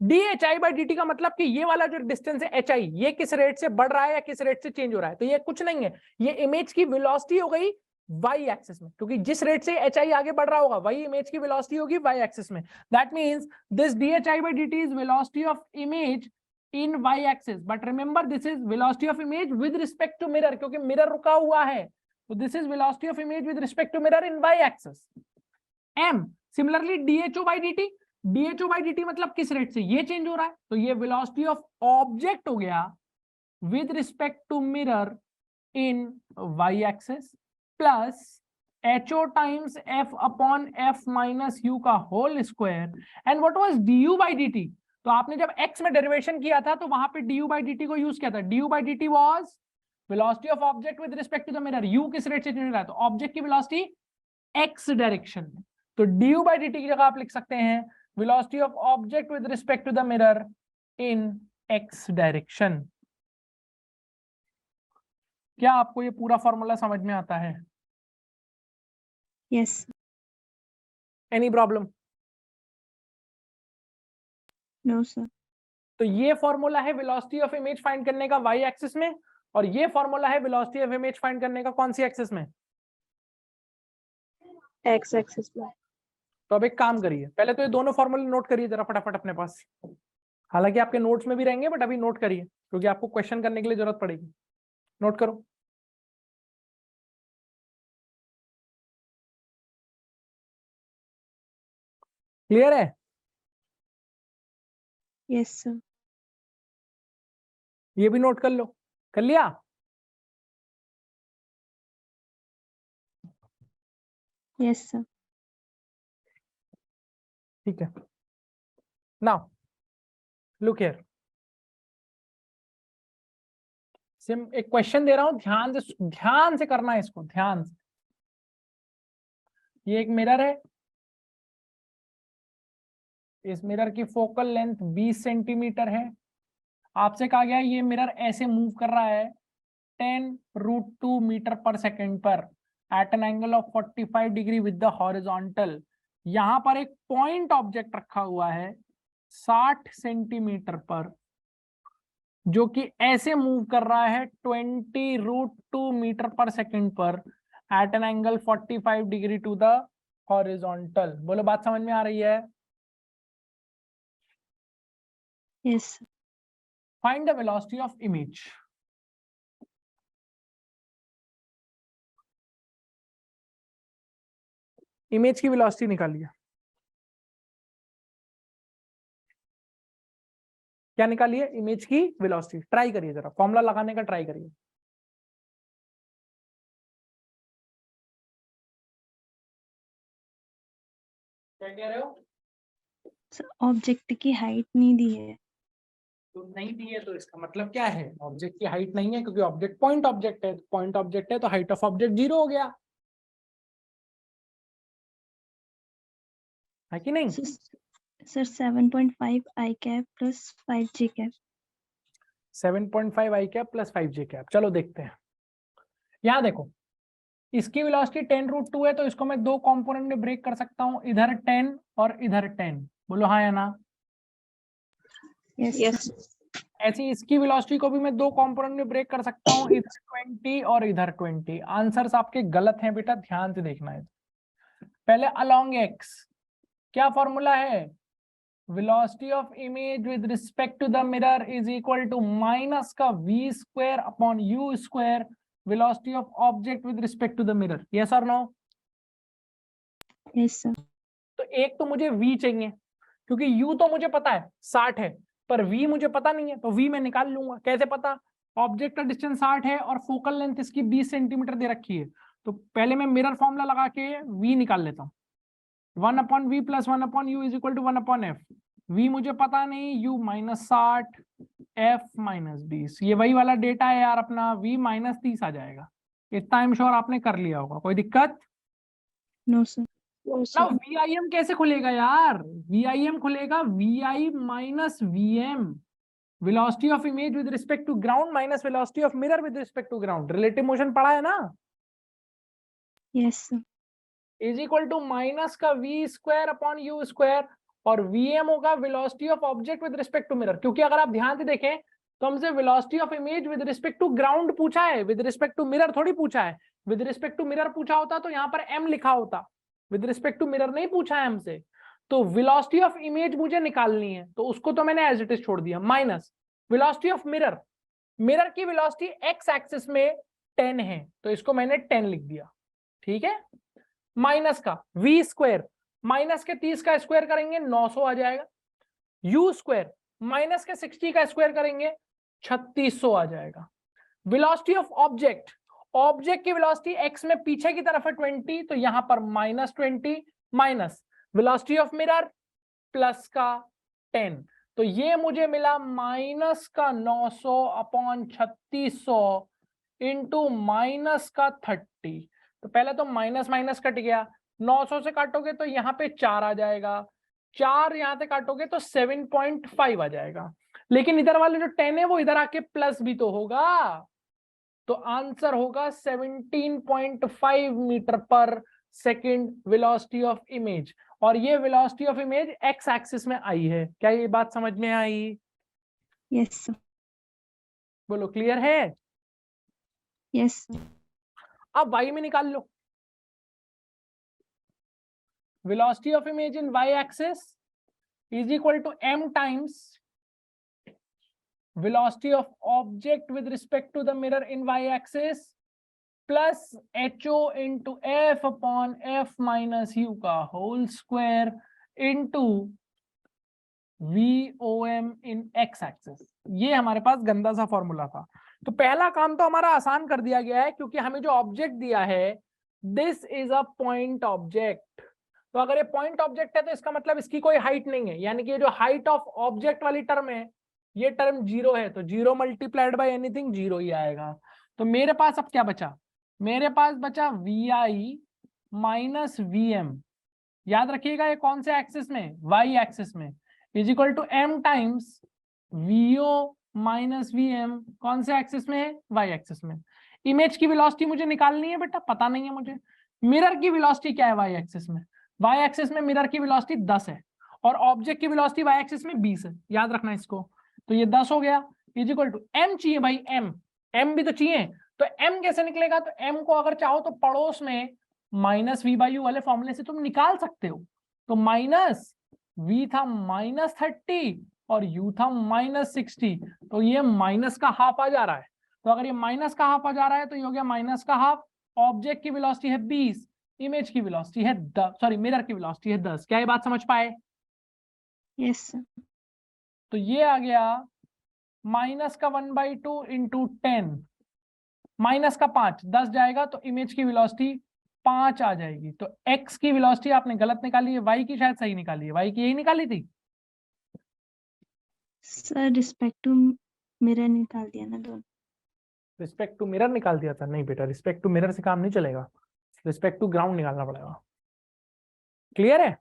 dhi by dt का मतलब कि ये वाला जो डिस्टेंस है hi, ये किस रेट से बढ़ रहा है या किस रेट से चेंज हो रहा है. तो ये कुछ नहीं है, ये इमेज की वेलोसिटी हो गई y एक्सिस में, क्योंकि जिस रेट से hi आगे बढ़ रहा होगा वही इमेज की वेलोसिटी होगी y एक्सिस में. That means this dhi by dt is velocity of image in y axis. But remember this is velocity of image with respect to mirror, क्योंकि मिरर रुका हुआ है. तो this is velocity of image with respect to mirror in y axis. m similarly dho by dt. dho by dt मतलब किस rate से ये change हो रहा है, तो ये वेलोसिटी ऑफ ऑब्जेक्ट हो गया with respect to mirror in y axis plus ho times f upon f minus u का whole square. And what was du by dt? तो आपने जब x में डेरिवेशन किया था तो वहां पे du by dt को यूज किया था। du by dt was velocity of object with respect to the mirror. u किस रेट से चेंज हो रहा है, तो ऑब्जेक्ट की वेलोसिटी x डायरेक्शन में। तो du by dt की जगह आप लिख सकते हैं velocity of object with respect to the mirror in x direction. क्या आपको ये पूरा फॉर्मूला समझ में आता है? Yes. Any problem? No sir. तो ये फॉर्मूला है वेलोसिटी ऑफ इमेज फाइंड करने का y एक्सिस में, और ये फॉर्मूला है वेलोसिटी ऑफ इमेज फाइंड करने का कौन सी एक्सिस में? X axis में। तो अब एक काम करिए, पहले तो ये दोनों फॉर्मूले नोट करिए जरा फटाफट अपने पास। हालांकि आपके नोट्स में भी रहेंगे बट अभी नोट करिए क्योंकि आपको क्वेश्चन करने के लिए जरूरत पड़ेगी। नोट करो। क्लियर है? Yes sir. ये भी नोट कर लो। कर लिया? Yes sir. ठीक है। नाउ लुक हियर, सिम एक क्वेश्चन दे रहा हूं, ध्यान से करना है इसको, ध्यान से। ये एक मिरर है, इस मिरर की फोकल लेंथ 20 सेंटीमीटर है। आपसे कहा गया ये मिरर ऐसे मूव कर रहा है 10√2 मीटर पर सेकेंड पर at an angle of 45 degree with the horizontal. यहां पर एक पॉइंट ऑब्जेक्ट रखा हुआ है 60 सेंटीमीटर पर, जो कि ऐसे मूव कर रहा है 20√2 मीटर पर सेकेंड पर at an angle 45 degree to the horizontal. बोलो बात समझ में आ रही है? Yes. Find the velocity of image. Image की वेलोसिटी निकालिए। क्या निकालिए? इमेज की वेलोसिटी। ट्राई करिए जरा, फॉर्मूला लगाने का ट्राई करिए। क्या कह रहे हो? सर ऑब्जेक्ट की हाइट नहीं दी है। तो नहीं दी है तो इसका मतलब क्या है? ऑब्जेक्ट की हाइट नहीं है क्योंकि ऑब्जेक्ट पॉइंट ऑब्जेक्ट है। पॉइंट ऑब्जेक्ट है तो हाइट ऑफ ऑब्जेक्ट 0 हो गया, है कि नहीं? सर 7.5 आई कैप प्लस 5 जे कैप। 7.5 आई कैप प्लस 5 जे कैप। चलो देखते हैं। यहां देखो, इसकी वेलोसिटी 10√2 है तो इसको मैं दो कंपोनेंट में ब्रेक कर सकता हूं, इधर 10 और इधर 10। बोलो हाँ या ना? यस। ऐसी इसकी वेलोसिटी को भी मैं दो कंपोनेंट में ब्रेक कर सकता हूं, इधर 20 और इधर 20। आंसर्स आपके गलत हैं बेटा, ध्यान से देखना है। पहले अलोंग एक्स क्या फॉर्मूला है? Velocity of image with respect to the mirror is equal to minus का v² upon u², velocity of object with respect to the mirror. Yes और नो? Yes sir. तो एक तो मुझे v चाहिए क्योंकि u तो मुझे पता है 60 है, पर v मुझे पता नहीं है, तो v मैं निकाल लूंगा। कैसे पता? ऑब्जेक्ट का डिस्टेंस 60 है और फोकल लेंथ इसकी 20 सेंटीमीटर दे रखी है, तो पहले मैं मिरर फॉर्मूला लगा के v निकाल लेता हूँ। 1/v plus 1/u is equal to 1/f। v मुझे पता नहीं, u -60 f -20। ये वही वाला डेटा है यार अपना, v -30 आ जाएगा। इतना आई एम श्योर आपने कर लिया होगा। कोई दिक्कत? No sir. ना VIM कैसे खुलेगा यार? VIM खुलेगा VI minus VM, velocity of image with respect to ground minus velocity of mirror with respect to ground. Relative motion पढ़ा है ना? Yes sir. Is equal to minus का v² अपॉन u², और VM होगा velocity of object with respect to mirror. क्योंकि अगर आप ध्यान से देखें तो हमसे velocity of image with respect to ground पूछा है, विद रिस्पेक्ट टू मिरर थोड़ी पूछा है। विद रिस्पेक्ट टू मिरर पूछा होता तो यहाँ पर m लिखा होता, विद रिस्पेक्ट टू मिरर नहीं पूछा है हमसे। तो वेलोसिटी ऑफ इमेज मुझे निकालनी है तो उसको तो मैंने एज इट इज छोड़ दिया, minus velocity of mirror. Mirror की वेलोसिटी एक्स एक्सिस में 10 है तो इसको मैंने 10 लिख दिया, ठीक है। माइनस का v², माइनस के 30 का स्क्वायर करेंगे 900 आ जाएगा। u² माइनस के 60 का स्क्वायर करेंगे 3600 आ जाएगा। वेलोसिटी ऑफ ऑब्जेक्ट, ऑब्जेक्ट की वेलोसिटी x में पीछे की तरफ है 20, तो यहां पर -20 minus velocity of mirror plus का 10, तो ये मुझे मिला माइनस का 900 अपॉन 3600 इंटू माइनस का 30। तो पहले तो माइनस माइनस कट गया, 900 से काटोगे तो यहाँ पे 4 आ जाएगा, 4 यहाँ से काटोगे तो 7.5 आ जाएगा। लेकिन इधर वाले जो 10 है वो इधर आके प्लस भी तो होगा, तो आंसर होगा 17.5 metre per second velocity of image. और ये velocity of image X axis में आई है। क्या ये बात समझ में आई? Yes sir. बोलो, क्लियर है? यस। अब वाई में निकाल लो। Velocity of image in Y axis is equal to m times velocity of object with respect to the mirror in y-axis plus ho into f upon f minus u का whole square into vom in x-axis। ये हमारे पास गंदा सा formula था। तो पहला काम तो हमारा आसान कर दिया गया है, क्योंकि हमें जो ऑब्जेक्ट दिया है this is a point object. तो अगर ये पॉइंट ऑब्जेक्ट है तो इसका मतलब इसकी कोई हाइट नहीं है, यानी कि जो हाइट ऑफ ऑब्जेक्ट वाली टर्म है ये टर्म 0 है, तो 0 मल्टीप्लाइड बाय एनीथिंग 0 ही आएगा। तो मेरे पास अब क्या बचा? मेरे पास बचा vi माइनस vm। याद रखिएगा ये कौन से एक्सिस में? वाई एक्सिस में। Is equal to m times vo minus vm। कौन से एक्सिस में है? वाई एक्सिस में। इमेज की वेलोसिटी मुझे निकालनी है बेटा, पता नहीं है मुझे। मिरर की वेलोसिटी क्या है वाई एक्सिस में? वाई एक्सिस में मिरर की वेलोसिटी 10 है और ऑब्जेक्ट की वेलोसिटी वाई एक्सिस में 20 है, याद रखना इसको। तो ये 10 हो गया। इज इक्वल टू m चाहिए भाई, m भी तो चाहिए। तो m कैसे निकलेगा? तो m को अगर चाहो तो पड़ोस में माइनस v बाई यू वाले फॉर्मूले से तुम निकाल सकते हो। तो माइनस v था माइनस 30 और u था माइनस 60, तो ये माइनस का हाफ आ जा रहा है। तो अगर ये माइनस का हाफ आ जा रहा है तो ये हो गया माइनस का हाफ। ऑब्जेक्ट की वेलोसिटी है 20, इमेज की वेलोसिटी है 10, सॉरी मिरर की वेलोसिटी है 10। क्या ये बात समझ पाए? Yes sir. तो ये आ गया माइनस का 1/2 इंटू 10, माइनस का 5, 10 जाएगा तो इमेज की वेलोसिटी 5 आ जाएगी। तो x की वेलोसिटी आपने गलत निकाली है, y की शायद सही निकाली है। y की यही निकाली थी सर रिस्पेक्ट टू मिरर निकाल दिया ना दोनों। रिस्पेक्ट टू मिरर निकाल दिया था? नहीं बेटा, रिस्पेक्ट टू मिरर से काम नहीं चलेगा, रिस्पेक्ट टू ग्राउंड निकालना पड़ेगा। क्लियर है?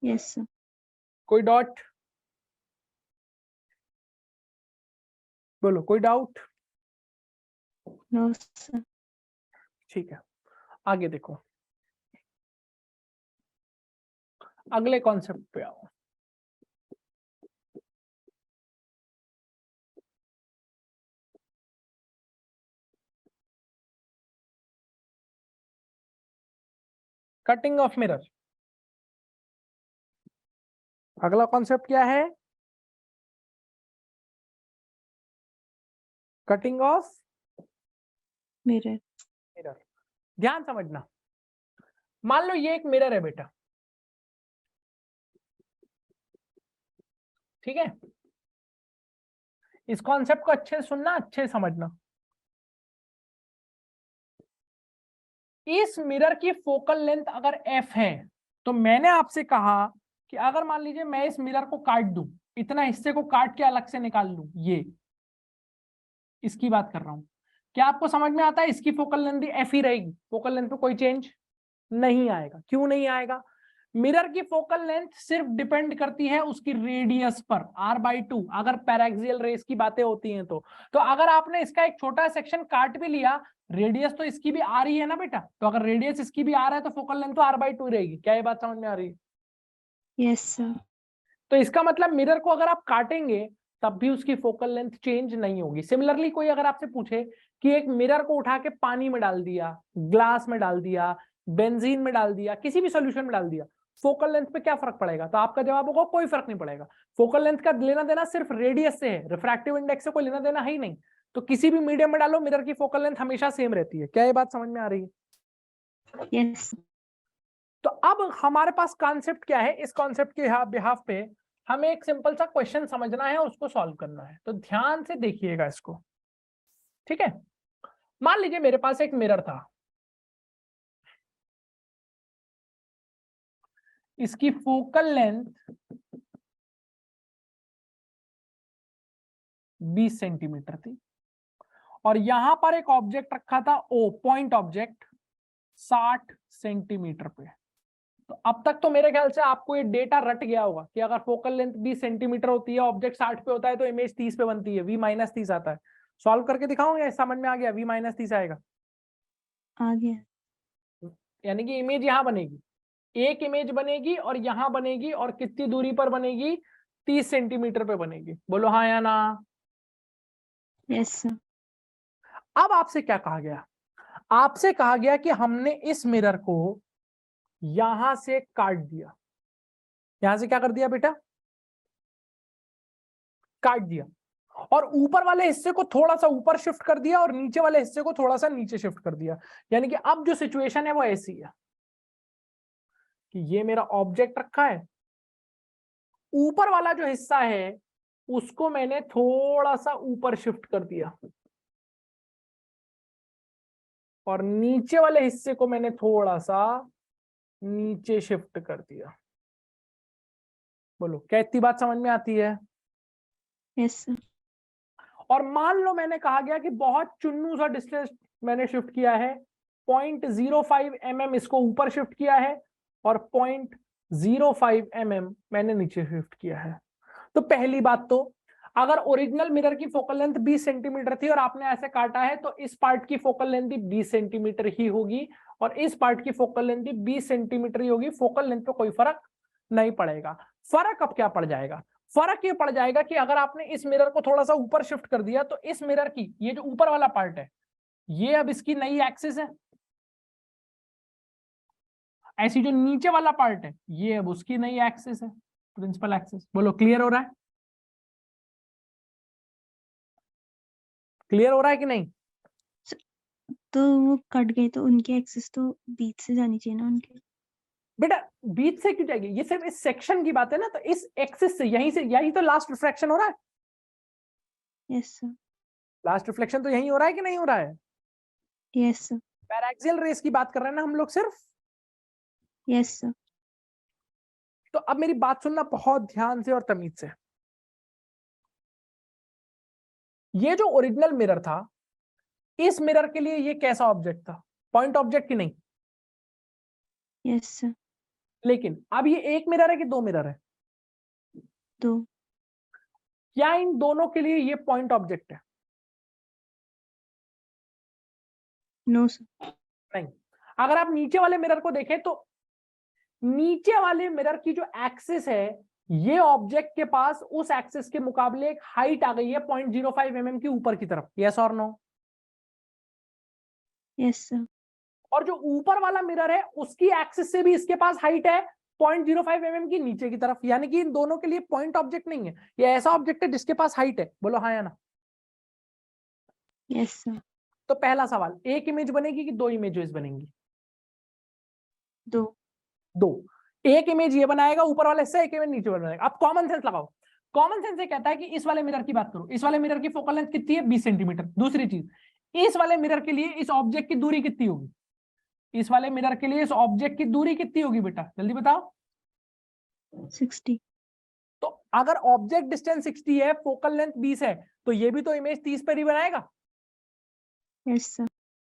Yes sir. कोई डॉट? बोलो, कोई डाउट? No sir. ठीक है, आगे देखो, अगले कॉन्सेप्ट पे आओ। Cutting of mirror. अगला कॉन्सेप्ट क्या है? Cutting of mirror. मिरर। ध्यान समझना, मान लो ये एक मिरर है बेटा, ठीक है? इस कॉन्सेप्ट को अच्छे से सुनना, अच्छे से समझना। इस मिरर की फोकल लेंथ अगर f है तो मैंने आपसे कहा कि अगर मान लीजिए मैं इस मिरर को काट दूं, इतना हिस्से को काट के अलग से निकाल लूं, ये इसकी बात कर रहा हूं, क्या आपको समझ में आता है? इसकी फोकल लेंथ भी f ही रहेगी, फोकल लेंथ में कोई चेंज नहीं आएगा। क्यों नहीं आएगा? मिरर की फोकल लेंथ सिर्फ डिपेंड करती है उसकी रेडियस पर, r/2, अगर पैराक्सियल रेस की बातें होती हैं तो अगर आपने इसका एक छोटा सेक्शन काट भी लिया, रेडियस तो इसकी भी आ रही है ना बेटा, तो अगर रेडियस इसकी भी आ रहा है तो फोकल लेंथ तो r/2 रहेगी। क्या ये बात समझ में आ रही है? Yes sir. तो इसका मतलब मिरर को अगर आप काटेंगे तब भी उसकी फोकल लेंथ चेंज नहीं होगी। सिमिलरली कोई अगर आपसे पूछे कि एक मिरर को उठा के पानी में डाल दिया, ग्लास में डाल दिया, बेंजीन में डाल दिया, किसी भी सॉल्यूशन में डाल दिया, फोकल लेंथ पे क्या फर्क पड़ेगा? तो आपका जवाब होगा कोई फर्क नहीं पड़ेगा। फोकल लेंथ का लेना देना सिर्फ रेडियस से है, रिफ्रैक्टिव इंडेक्स से कोई लेना देना है ही नहीं। तो किसी भी मीडियम में डालो, मिरर की फोकल लेंथ हमेशा सेम रहती है। क्या ये बात समझ में आ रही है? यस। तो अब हमारे पास कॉन्सेप्ट क्या है? इस कॉन्सेप्ट के बिहाफ पे हमें एक सिंपल सा क्वेश्चन समझना है और उसको सॉल्व करना है। तो ध्यान से देखिएगा इसको, ठीक है? मान लीजिए मेरे पास एक मिरर था, इसकी फोकल लेंथ 20 सेंटीमीटर थी, और यहां पर एक ऑब्जेक्ट रखा था ओ, पॉइंट ऑब्जेक्ट 60 सेंटीमीटर पे। तो अब तक तो मेरे ख्याल से आपको ये डेटा रट गया होगा कि अगर फोकल लेंथ 20 सेंटीमीटर होती है, ऑब्जेक्ट 60 पे होता है, तो इमेज 30 पे बनती है, v-30 आता है। सॉल्व करके दिखाओगे, समझ में आ गया? v-30 आएगा, आ गया। यानी कि इमेज यहां बनेगी, एक इमेज बनेगी और यहां बनेगी, और कितनी दूरी पर बनेगी? 30 सेंटीमीटर पे बनेगी। बोलो हाँ या ना। Yes sir. अब आपसे क्या कहा गया? आपसे कहा गया कि हमने इस मिरर को यहां से काट दिया। यहां से क्या कर दिया बेटा? काट दिया, और ऊपर वाले हिस्से को थोड़ा सा ऊपर शिफ्ट कर दिया और नीचे वाले हिस्से को थोड़ा सा नीचे शिफ्ट कर दिया। यानी कि अब जो सिचुएशन है वो ऐसी है कि ये मेरा ऑब्जेक्ट रखा है, ऊपर वाला जो हिस्सा है उसको मैंने थोड़ा सा ऊपर शिफ्ट कर दिया, और नीचे वाले हिस्से को मैंने थोड़ा सा नीचे शिफ्ट कर दिया। बोलो क्या इतनी बात समझ में आती है? Yes sir. और मान लो मैंने कहा गया कि बहुत चुन्नू सा डिस्टेंस मैंने शिफ्ट किया है, 0.05 mm इसको ऊपर शिफ्ट किया है, और 0.05 mm मैंने नीचे शिफ्ट किया है। तो पहली बात तो, अगर ओरिजिनल मिरर की फोकल लेंथ 20 सेंटीमीटर थी और आपने ऐसे काटा है, तो इस पार्ट की फोकल लेंथ भी 20 सेंटीमीटर ही होगी, और इस पार्ट की फोकल लेंथ भी 20 सेंटीमीटर ही होगी। फोकल लेंथ पे कोई फर्क नहीं पड़ेगा। फर्क अब क्या पड़ जाएगा? फर्क ये पड़ जाएगा कि अगर आपने इस मिरर को थोड़ा सा ऊपर शिफ्ट कर दिया, तो इस मिरर की ये जो ऊपर वाला पार्ट है, ये अब इसकी नई एक्सिस है, ऐसी जो नीचे वाला पार्ट है ये अब उसकी नई एक्सिस है, प्रिंसिपल एक्सिस। बोलो क्लियर हो रहा है? क्लियर हो रहा है कि नहीं? तो वो कट गए तो उनकी एक्सिस तो बीच से जानी चाहिए ना उनके। बेटा बीच से क्यों जाएगी? ये सिर्फ इस सेक्शन की बात है ना, तो इस एक्सिस से यही तो लास्ट रिफ्रैक्शन हो रहा है। Yes sir. लास्ट रिफ्लेक्शन तो यही हो रहा है कि नहीं हो रहा है? Yes sir. पैराक्सियल रेस की बात कर रहे हैं ना हम लोग सिर्फ। Yes sir. तो अब मेरी बात सुनना बहुत ध्यान से और तमीज से। ये जो ओरिजिनल मिरर था, इस मिरर के लिए ये कैसा ऑब्जेक्ट था? पॉइंट ऑब्जेक्ट की नहीं? Yes sir. लेकिन अब ये एक मिरर है कि दो मिरर है? दो। क्या इन दोनों के लिए ये पॉइंट ऑब्जेक्ट है? No sir. नहीं। अगर आप नीचे वाले मिरर को देखें, तो नीचे वाले मिरर की जो एक्सिस है, ये ऑब्जेक्ट के पास उस एक्सिस के मुकाबले एक हाइट आ गई है 0.05 mm की ऊपर की तरफ। यस और नो? Yes sir. और जो ऊपर वाला मिरर है उसकी एक्सिस से भी इसके पास हाइट है 0.05 mm की नीचे की तरफ। यानी कि इन दोनों के लिए पॉइंट ऑब्जेक्ट नहीं है, ये ऐसा ऑब्जेक्ट है जिसके पास हाइट है। बोलो हाँ या ना। Yes sir. तो पहला सवाल, एक इमेज बनेगी कि दो इमेजेस बनेंगी? दो। दो। एक इमेज ये बनाएगा ऊपर वाले से, एक इमेज नीचे वाला बनाएगा। अब कॉमन सेंस लगाओ। कॉमन सेंस ये कहता है कि इस वाले मिरर की बात करो, इस वाले मिरर की फोकल लेंथ कितनी है? 20 सेंटीमीटर। दूसरी चीज, इस वाले मिरर के लिए इस ऑब्जेक्ट की दूरी कितनी होगी? इस वाले मिरर के लिए इस ऑब्जेक्ट की दूरी कितनी होगी बेटा? जल्दी बताओ। 60। तो अगर ऑब्जेक्ट डिस्टेंस 60 है, फोकल लेंथ 20 है, तो ये भी तो इमेज 30 पर ही बनाएगा। Yes sir.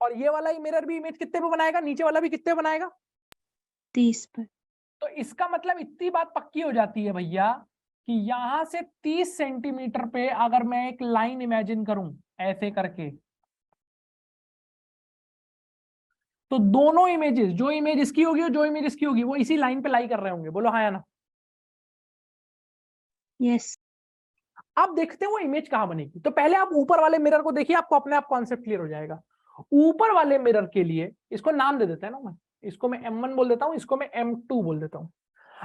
और ये वाला ही मिरर भी इमेज कितने पे बनाएगा? नीचे वाला भी कितने बनाएगा? 30 पर। तो इसका मतलब इतनी बात पक्की हो जाती है भैया कि यहां से 30 सेंटीमीटर पे अगर मैं एक लाइन इमेजिन करूं ऐसे करके, तो दोनों इमेजेस, जो इमेज इसकी होगी और जो इमेज इसकी होगी, वो इसी लाइन पे लाई कर रहे होंगे। बोलो हाँ या ना। यस। अब देखते हैं वो इमेज कहां बनेगी। तो पहले आप ऊपर वाले मिरर को देखिए, आपको अपने आप कॉन्सेप्ट क्लियर हो जाएगा। ऊपर वाले मिरर के लिए इसको नाम दे देते हैं ना, मैं इसको मैं M1 बोल देता हूं, इसको मैं M2 बोल देता हूं।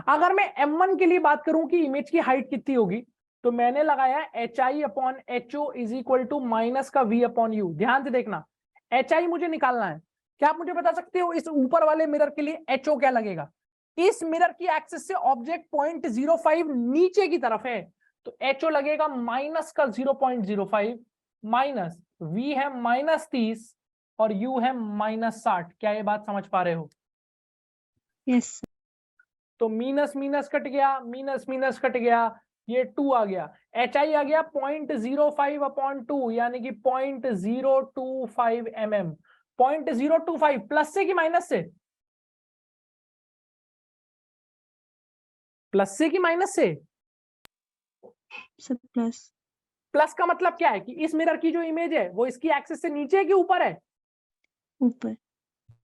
अगर मैं M1 के लिए बात करूं कि इमेज की हाइट कितनी होगी, तो मैंने लगाया HI/HO is equal to minus का V/U। ध्यान से देखना, HI मुझे निकालना है। क्या आप मुझे बता सकते हो इस ऊपर वाले मिरर के लिए HO क्या लगेगा? इस मिरर की एक्सिस से ऑब्जेक्ट 0.05 नीचे की तरफ है, तो HO लगेगा माइनस का 0.05, माइनस V है -30 और U है -60। क्या ये बात समझ पा रहे हो? यस। तो मीनस मीनस कट गया, मीनस मीनस कट गया, ये 2 आ गया, HI आ गया 0.05/2 यानी कि 0.025 mm। 0.025 प्लस से कि माइनस से? प्लस से कि माइनस से? सब प्लस। प्लस का मतलब क्या है कि इस मिरर की जो इमेज है वो इसकी एक्सिस से नीचे है कि ऊपर है? ऊपर।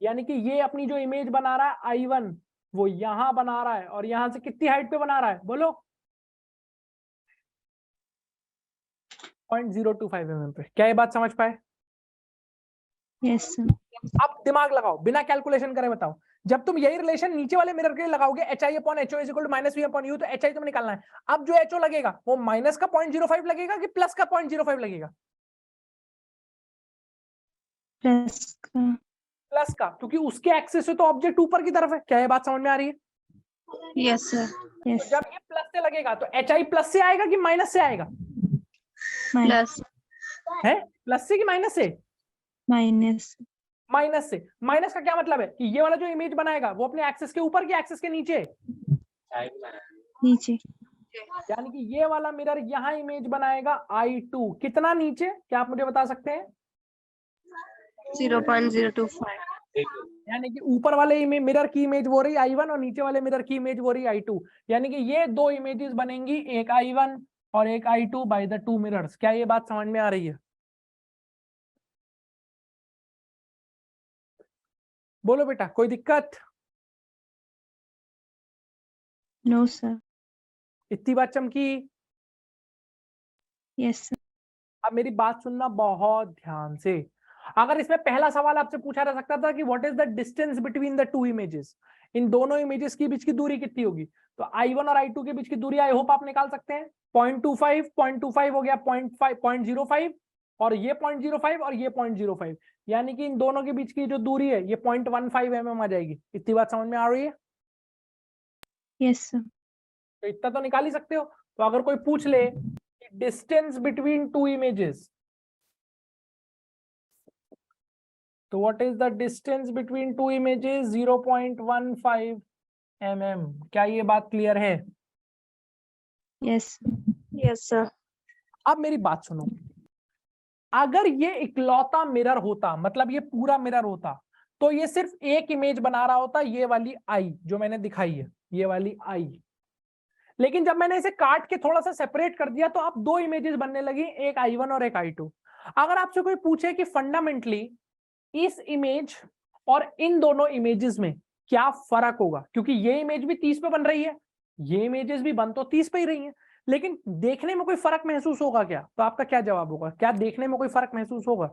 यानी कि ये अपनी जो इमेज बना रहा है I1 वो यहां बना रहा है, और यहां से कितनी हाइट पे बना रहा है बोलो? 0.025 mm पे। क्या ये बात समझ पाए? Yes sir. अब दिमाग लगाओ, बिना कैलकुलेशन करे बताओ, जब तुम यही रिलेशन नीचे वाले मिरर के लिए लगाओगे HI/HO is equal to -V/U, तो HI तुम्हें निकालना है। अब जो HO लगेगा वो माइनस का 0.05 लगेगा कि प्लस का 0.05 लगेगा? प्लस का। प्लस का, क्योंकि उसके एक्सिस से तो ऑब्जेक्ट ऊपर की तरफ है। क्या ये बात समझ में आ रही है? Yes sir. तो यस। जब ये प्लस से लगेगा तो HI प्लस से आएगा कि माइनस से आएगा? प्लस। है प्लस से कि माइनस से? माइनस। माइनस से। माइनस का क्या मतलब है कि ये वाला जो इमेज बनाएगा वो अपने एक्सिस के ऊपर की एक्सिस के नीचे? नीचे। यानी कि ये वाला मिरर यहां इमेज बनाएगा I2 कितना नीचे, क्या आप मुझे बता सकते हैं? 0.025। यानी कि ऊपर वाले मिरर की इमेज वो रही I1 और नीचे वाले मिरर की इमेज वो रही I2। यानी कि ये दो इमेजेस बनेंगी, एक I1 और एक I2 by the two mirrors. क्या ये बात समझ में आ रही है? बोलो बेटा, कोई दिक्कत? No sir. इतनी बात चमकी? Yes sir. अब मेरी बात सुनना बहुत ध्यान से। अगर इसमें पहला सवाल आपसे पूछा जा सकता था कि what is the distance between the two images, इन दोनों इमेजेस के बीच की दूरी कितनी होगी, तो I1 और I2 के बीच की दूरी आई होप आप निकाल सकते हैं। 0.25 हो गया 0.05 और ये 0.05 और ये 0.05, यानी कि इन दोनों के बीच की जो दूरी है ये 0.15 mm आ जाएगी। इतनी बात समझ में आ रही है? Yes sir. तो इतना तो निकाल ही सकते हो। तो अगर कोई पूछ ले डिस्टेंस बिटवीन टू इमेजेस, तो what is the distance between two images? 0.15 mm। क्या ये बात क्लियर है? यस। Yes sir. अब मेरी बात सुनो, अगर ये इकलौता मिरर होता, मतलब ये पूरा मिरर होता, तो ये सिर्फ एक इमेज बना रहा होता, ये वाली आई जो मैंने दिखाई है, ये वाली आई। लेकिन जब मैंने इसे काट के थोड़ा सा सेपरेट कर दिया तो अब दो इमेजेस बनने लगी, एक I1 और एक I2। अगर आपसे कोई पूछे कि फंडामेंटली इस इमेज और इन दोनों इमेजेस में क्या फर्क होगा, क्योंकि ये इमेज भी 30 पे बन रही है, ये इमेजेस भी बन तो 30 पे ही रही हैं, लेकिन देखने में कोई फर्क महसूस होगा क्या? तो आपका क्या जवाब होगा? क्या देखने में कोई फर्क महसूस होगा?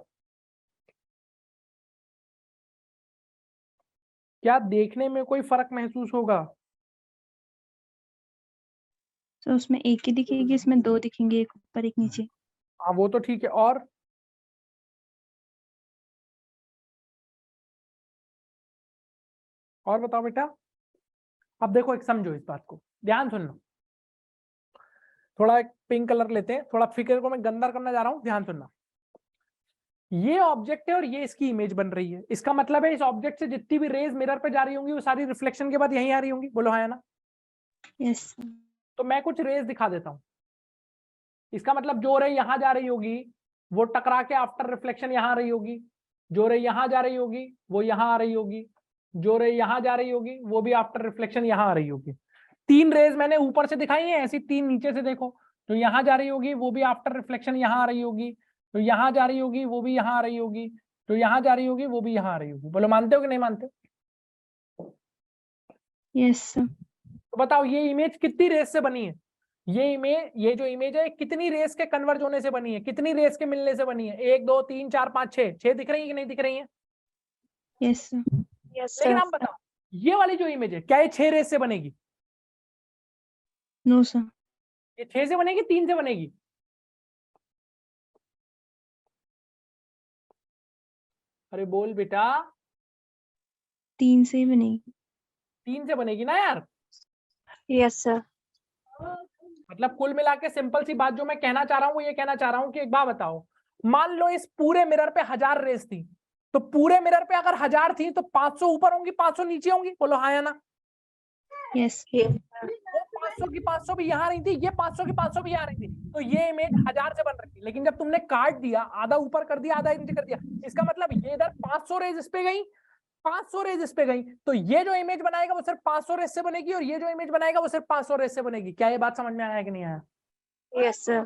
क्या देखने में कोई फर्क महसूस होगा? तो उसमें एक ही दिखेगी, इसमें दो दिखेंगे, एक ऊपर एक नीचे। हाँ वो तो ठीक है। और बताओ बेटा। अब देखो, एक समझो इस बात को, ध्यान सुनना। थोड़ा एक पिंक कलर लेते हैं, थोड़ा फिगर को मैं गंदा करना जा रहा हूं, ध्यान सुनना। ये ऑब्जेक्ट है और ये इसकी इमेज बन रही है। इसका मतलब है इस ऑब्जेक्ट से जितनी भी रेज मिरर पे जा रही होंगी वो सारी रिफ्लेक्शन के बाद यहीं आ रही होंगी। बोलो हाँ या ना? यस। तो मैं कुछ रेज दिखा देता हूं। इसका मतलब जो रे यहां जा रही होगी वो टकरा के आफ्टर रिफ्लेक्शन यहां आ रही होगी, जो रे यहां जा रही होगी वो यहां आ रही होगी, जो रे यहां जा रही होगी वो भी आफ्टर रिफ्लेक्शन यहां आ रही होगी। तीन रेज मैंने ऊपर से दिखाई है, ऐसी तीन नीचे से देखो। जो यहां जा रही होगी वो भी आफ्टर रिफ्लेक्शन यहां आ रही होगी, तो यहां जा रही होगी वो भी यहां आ रही होगी, तो यहां जा रही होगी वो भी यहां आ रही होगी। बोलो मानते हो कि नहीं मानते? यस। तो बताओ ये इमेज कितनी रेस से बनी है? ये जो इमेज है कितनी रेस के कन्वर्ज होने से बनी है, कितनी रेस के मिलने से बनी है? 1 2 3 4 5 6, 6 दिख रही है कि नहीं दिख रही है? यस। यस लेकिन सर। आप बताओ ये वाली जो इमेज है क्या ये 6 रेस से बनेगी? No sir. ये 6 से बनेगी, 3 से बनेगी? अरे बोल बेटा। 3 से ही बनेगी। 3 से बनेगी ना यार? Yes sir. मतलब कुल मिला के सिंपल सी बात जो मैं कहना चाह रहा हूं वो ये कहना चाह रहा हूं कि एक बात बताओ, मान लो इस पूरे मिरर पे 1000 रेस थी, तो पूरे मिरर पे अगर 1000 थी तो 500 ऊपर होंगी 500 नीचे होंगी। बोलो हाँ या ना? यस। वो 500 की 500 भी यहाँ रही थी, ये 500 की 500 भी यहाँ रही थी, तो ये इमेज 1000 से बन रही थी। लेकिन जब तुमने काट दिया, आधा ऊपर कर दिया आधा नीचे कर दिया, इसका मतलब ये इधर 500 रेज इस पे गई, 500 रेज इस पे गई, तो ये जो इमेज बनाएगा वो सिर्फ 500 रेज से बनेगी, और ये जो इमेज बनाएगा वो सिर्फ 500 रेज से बनेगी। क्या ये बात समझ में आया कि नहीं आया? Yes, sir.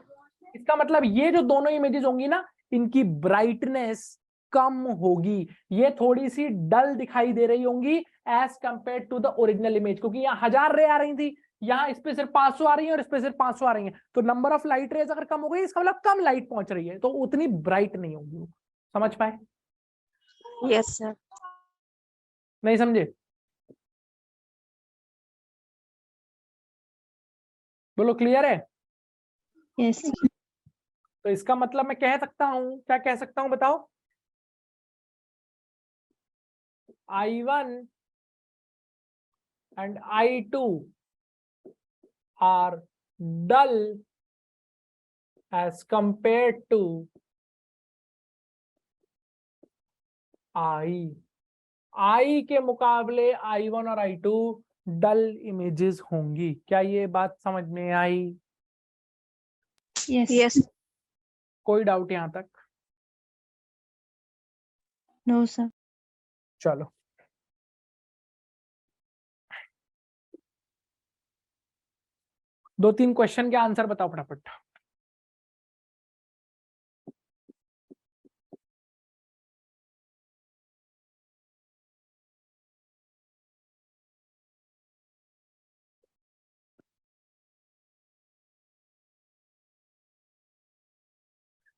इसका मतलब ये जो दोनों इमेजेस होंगी ना, इनकी ब्राइटनेस कम होगी, ये थोड़ी सी डल दिखाई दे रही होंगी as compared to the original image, क्योंकि यहाँ 1000 रे आ रही थी, यहाँ इस पे सिर्फ 500 आ रही है और इस पे सिर्फ 500 आ रही है, तो नंबर ऑफ लाइट रेज अगर कम हो गई, इसका मतलब कम लाइट पहुंच रही है, तो उतनी ब्राइट नहीं होगी वो। समझ पाए? Yes, sir. नहीं समझे? बोलो क्लियर है? यस तो इसका मतलब मैं कह सकता हूं, क्या कह सकता हूं बताओ? I1 and I2 are dull as compared to I के मुकाबले I1 और I2 डल इमेजेस होंगी। क्या ये बात समझ में आई? Yes Yes. कोई डाउट यहां तक? No sir. चलो दो तीन क्वेश्चन के आंसर बताओ फटाफट।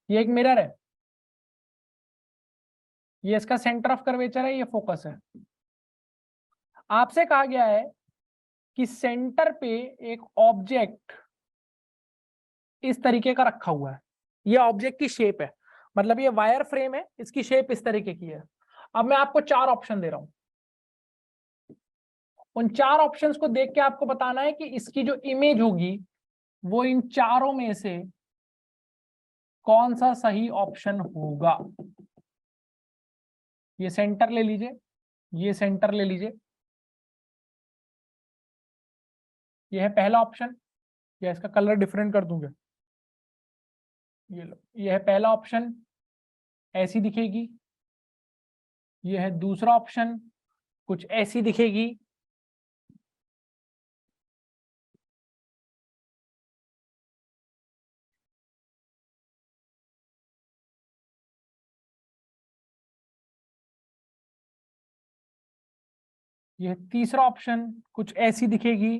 ये एक मिरर है, ये इसका सेंटर ऑफ कर्वेचर है, ये फोकस है। आपसे कहा गया है कि सेंटर पे एक ऑब्जेक्ट इस तरीके का रखा हुआ है, ये ऑब्जेक्ट की शेप है, मतलब ये वायर फ्रेम है, इसकी शेप इस तरीके की है। अब मैं आपको चार ऑप्शन दे रहा हूं, उन चार ऑप्शंस को देख के आपको बताना है कि इसकी जो इमेज होगी वो इन चारों में से कौन सा सही ऑप्शन होगा। ये सेंटर ले लीजिए, ये सेंटर ले लीजिए, ये है पहला ऑप्शन, या इसका कलर डिफरेंट कर दूंगा, ये लो, ये है पहला ऑप्शन, ऐसी दिखेगी। ये है दूसरा ऑप्शन, कुछ ऐसी दिखेगी। ये है तीसरा ऑप्शन, कुछ ऐसी दिखेगी।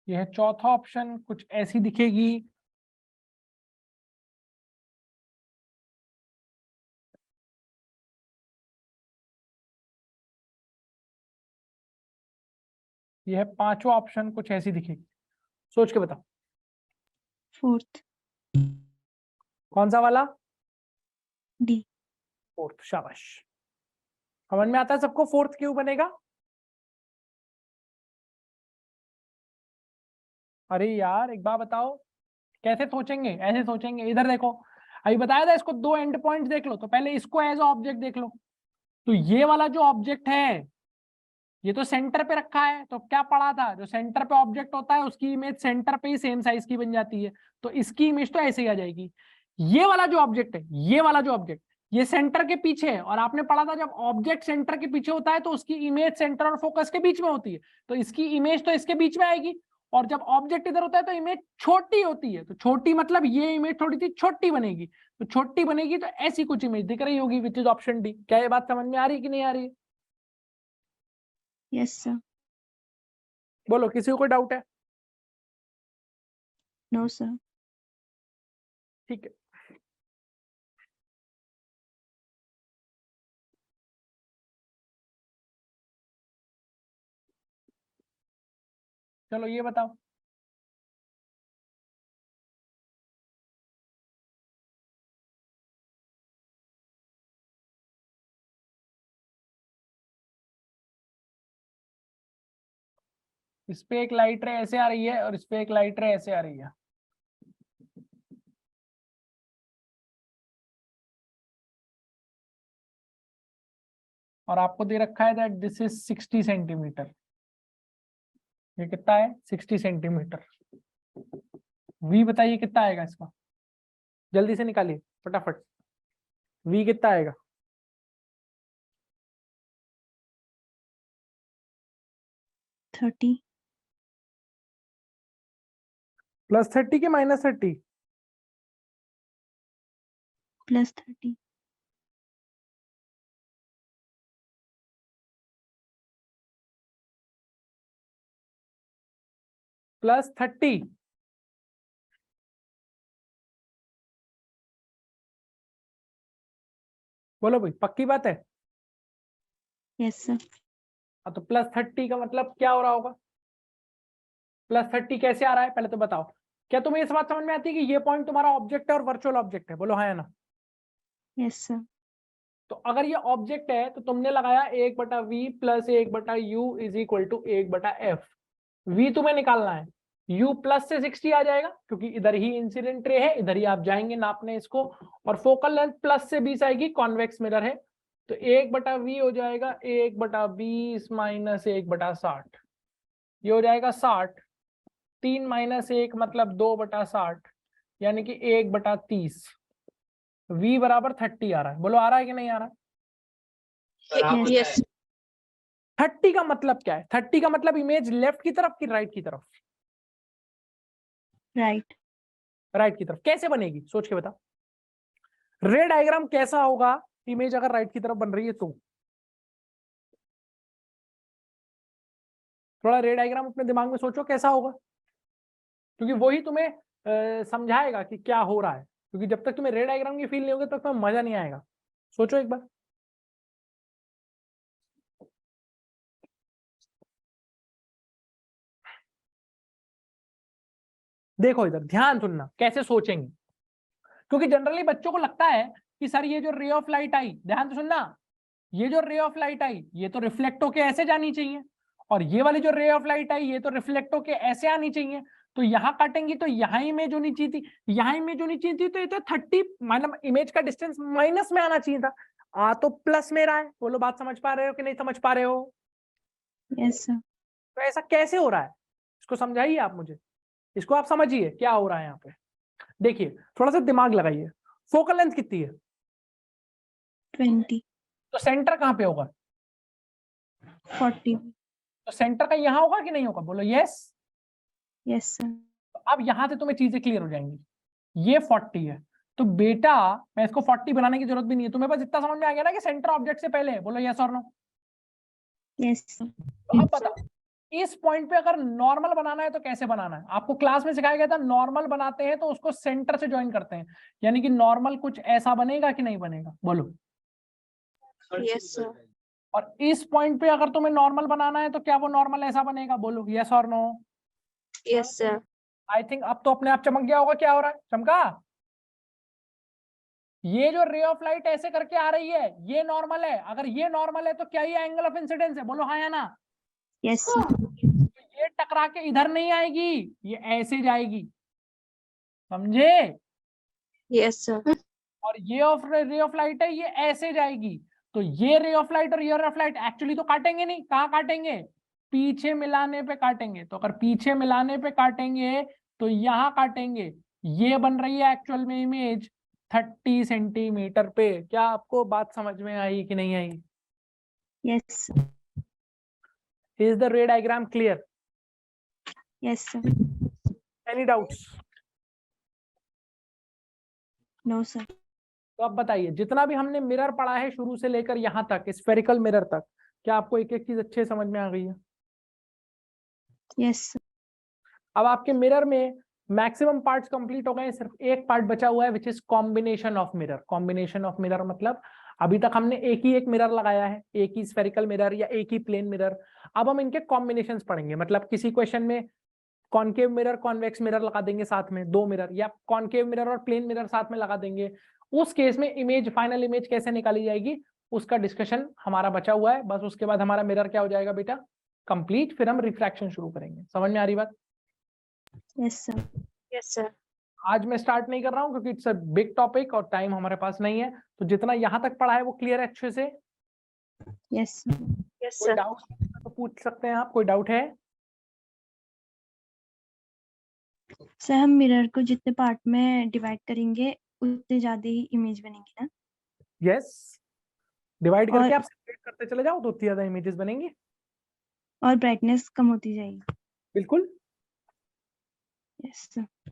यह है चौथा ऑप्शन, कुछ ऐसी दिखेगी। यह है पांचवा ऑप्शन, कुछ ऐसी दिखेगी। सोच के बताओ फोर्थ कौन सा वाला? डी। फोर्थ, शाबाश। समझ में आता है सबको फोर्थ क्यों बनेगा? अरे यार एक बार बताओ, कैसे सोचेंगे? ऐसे सोचेंगे, इधर देखो, अभी बताया था इसको दो एंड पॉइंट देख लो, तो पहले इसको एज ऑब्जेक्ट देख लो। तो ये वाला जो ऑब्जेक्ट है, ये तो सेंटर पे रखा है, तो क्या पढ़ा था, जो सेंटर पे ऑब्जेक्ट होता है उसकी इमेज सेंटर पे ही सेम साइज की बन जाती है, तो इसकी इमेज तो ऐसे ही आ जाएगी। ये वाला जो ऑब्जेक्ट है, ये वाला जो ऑब्जेक्ट, ये सेंटर के पीछे है, और आपने पढ़ा था जब ऑब्जेक्ट सेंटर के पीछे होता है तो उसकी इमेज सेंटर और फोकस के बीच में होती है, तो इसकी इमेज तो इसके बीच में आएगी। और जब ऑब्जेक्ट इधर होता है तो इमेज छोटी होती है, तो छोटी मतलब ये इमेज थोड़ी सी छोटी बनेगी, तो छोटी बनेगी तो ऐसी कुछ इमेज दिख रही होगी, विच इज ऑप्शन डी। क्या ये बात समझ में आ रही कि नहीं आ रही? Yes sir. बोलो, किसी को कोई डाउट है? No sir. ठीक है, चलो ये बताओ, इस पे एक लाइट रे ऐसे आ रही है और इस पे एक लाइट रे ऐसे आ रही है, और आपको दे रखा है दैट दिस इज 60 सेंटीमीटर। ये कितना है? 60 सेंटीमीटर। v बताइए कितना आएगा इसका, जल्दी से निकालिए फटाफट। v कितना आएगा? थर्टी। +30 के -30? +30। +30। बोलो भाई, पक्की बात है? Yes sir. हाँ, तो +30 का मतलब क्या हो रहा होगा? +30 कैसे आ रहा है पहले तो बताओ। क्या तुम्हें इस बात समझ में आती है कि ये पॉइंट तुम्हारा ऑब्जेक्ट है और वर्चुअल ऑब्जेक्ट है? बोलो हाँ या ना। Yes sir. तो अगर ये ऑब्जेक्ट है तो तुमने लगाया 1/v + 1/u = 1/f। v तुम्हें निकालना है, u प्लस से 60 आ जाएगा क्योंकि इधर ही इंसिडेंट रे है, इधर ही आप जाएंगे नापने इसको, और फोकल लेंथ प्लस से 20 आएगी, कॉन्वेक्स मिरर है, तो 1/v हो जाएगा 1/20 - 1/60। ये हो जाएगा 60। 3 - 1 मतलब 2/60, यानी कि 1/30। v बराबर 30 आ रहा है। बोलो आ रहा है कि नहीं आ रहा है? Yes. 30 का मतलब क्या है? 30 का मतलब इमेज लेफ्ट की तरफ कि राइट की तरफ? राइट। राइट की तरफ। कैसे बनेगी सोच के बता। रे डायग्राम कैसा होगा इमेज अगर राइट की तरफ बन रही है तो? थोड़ा रे डायग्राम अपने दिमाग में सोचो कैसा होगा, क्योंकि वही तुम्हें समझाएगा कि क्या हो रहा है, क्योंकि जब तक तुम्हें रे डायग्राम की फील नहीं होगी तब तुम्हें मजा नहीं आएगा। सोचो एक बार। देखो इधर ध्यान सुनना कैसे सोचेंगे, क्योंकि जनरली बच्चों को लगता है कि सर ये जो रे ऑफ लाइट आई, ध्यान तो सुनना, ये जो रे ऑफ लाइट आई ये तो रिफ्लेक्ट होके ऐसे जानी चाहिए, और ये वाली जो रे ऑफ लाइट आई ये तो रिफ्लेक्ट होके ऐसे आनी चाहिए, तो यहां काटेंगी तो यहां इमेज होनी चाहिए थी, यहां इमेज होनी चाहिए थी, तो ये तो 30 मतलब इमेज का डिस्टेंस माइनस में आना चाहिए था, आ तो प्लस में रहा है। बोलो बात समझ पा रहे हो कि नहीं समझ पा रहे हो? Yes sir. तो ऐसा कैसे हो रहा है इसको समझाइए आप मुझे, इसको आप समझिए क्या हो रहा है यहाँ पे। देखिए थोड़ा सा दिमाग लगाइए, फोकल लेंथ कितनी है? 20। तो सेंटर कहाँ पे होगा? 40। तो सेंटर का यहाँ होगा कि नहीं होगा? बोलो यस। Yes sir. अब यहां से तुम्हें चीजें क्लियर हो जाएंगी। ये 40 है, तो बेटा मैं इसको 40 बनाने की जरूरत भी नहीं है, तुम्हें बस इतना समझ में आ गया ना कि सेंटर ऑब्जेक्ट से पहले है। बोलो यस और नो। Yes sir. तो अब बताओ इस पॉइंट पे अगर नॉर्मल बनाना है तो कैसे बनाना है? आपको क्लास में सिखाया गया था नॉर्मल बनाते हैं तो उसको सेंटर से ज्वाइन करते हैं, यानी कि नॉर्मल कुछ ऐसा बनेगा कि नहीं बनेगा? बोलो। Yes, sir. और इस पॉइंट पे अगर तुम्हें नॉर्मल बनाना है तो क्या वो नॉर्मल ऐसा बनेगा? बोलो यस और no. Yes, sir. I think अब तो अपने आप चमक गया होगा क्या हो रहा है। चमका? ये जो रे ऑफ लाइट ऐसे करके आ रही है ये नॉर्मल है, अगर ये नॉर्मल है तो क्या ये एंगल ऑफ इंसिडेंस है? बोलो हाँ या ना। Yes sir. तो ये टकरा के इधर नहीं आएगी, ये ऐसे जाएगी, समझे? Yes, sir. और ये रे ऑफ लाइट है ये ऐसे जाएगी, तो ये रे ऑफ लाइट और ये रे ऑफ लाइट एक्चुअली तो काटेंगे नहीं, कहाँ काटेंगे? पीछे मिलाने पे काटेंगे। तो अगर पीछे मिलाने पे काटेंगे तो यहाँ काटेंगे। ये बन रही है एक्चुअल में इमेज 30 सेंटीमीटर पे। क्या आपको बात समझ में आई कि नहीं आई? Yes. Is the ray diagram clear? Yes sir. Any doubts? No sir. तो अब बताइए जितना भी हमने मिरर पढ़ा है शुरू से लेकर यहाँ तक, स्फेरिकल मिरर तक, क्या आपको एक एक चीज अच्छे समझ में आ गई है? Yes sir. अब आपके मिरर में मैक्सिमम पार्ट्स कंप्लीट हो गए, सिर्फ एक पार्ट बचा हुआ है which is combination of mirror. Combination of mirror मतलब अभी तक हमने एक मिरर लगाया है, एक ही स्फेरिकल मिरर या एक ही प्लेन मिरर। अब हम इनके कॉम्बिनेशंस पढ़ेंगे, मतलब किसी क्वेश्चन में कॉनकेव मिरर कॉन्वेक्स मिरर लगा देंगे साथ में, दो मिरर, या कॉनकेव मिरर और प्लेन मिरर साथ में लगा देंगे। उस केस में इमेज, फाइनल इमेज कैसे निकाली जाएगी उसका डिस्कशन हमारा बचा हुआ है। बस उसके बाद हमारा मिरर क्या हो जाएगा बेटा? कंप्लीट। फिर हम रिफ्रैक्शन शुरू करेंगे। समझ में आ रही बात? Yes sir. Yes, sir. आज मैं स्टार्ट नहीं कर रहा हूं क्योंकि इट्स अ बिग टॉपिक और टाइम हमारे पास नहीं है, तो जितना यहां तक पढ़ा है वो क्लियर है अच्छे से? यस Yes, कोई sir. डाउट तो पूछ सकते हैं आप, कोई डाउट है? सर, हम मिरर को जितने पार्ट में डिवाइड करेंगे उतने ज्यादा ही इमेज बनेंगी ना? यस, डिवाइड और करके आप सेपरेट करते चले जाओ तो उतनी ज्यादा इमेजेस बनेंगी। और ब्राइटनेस कम होती जाएगी। बिल्कुल। Yes sir.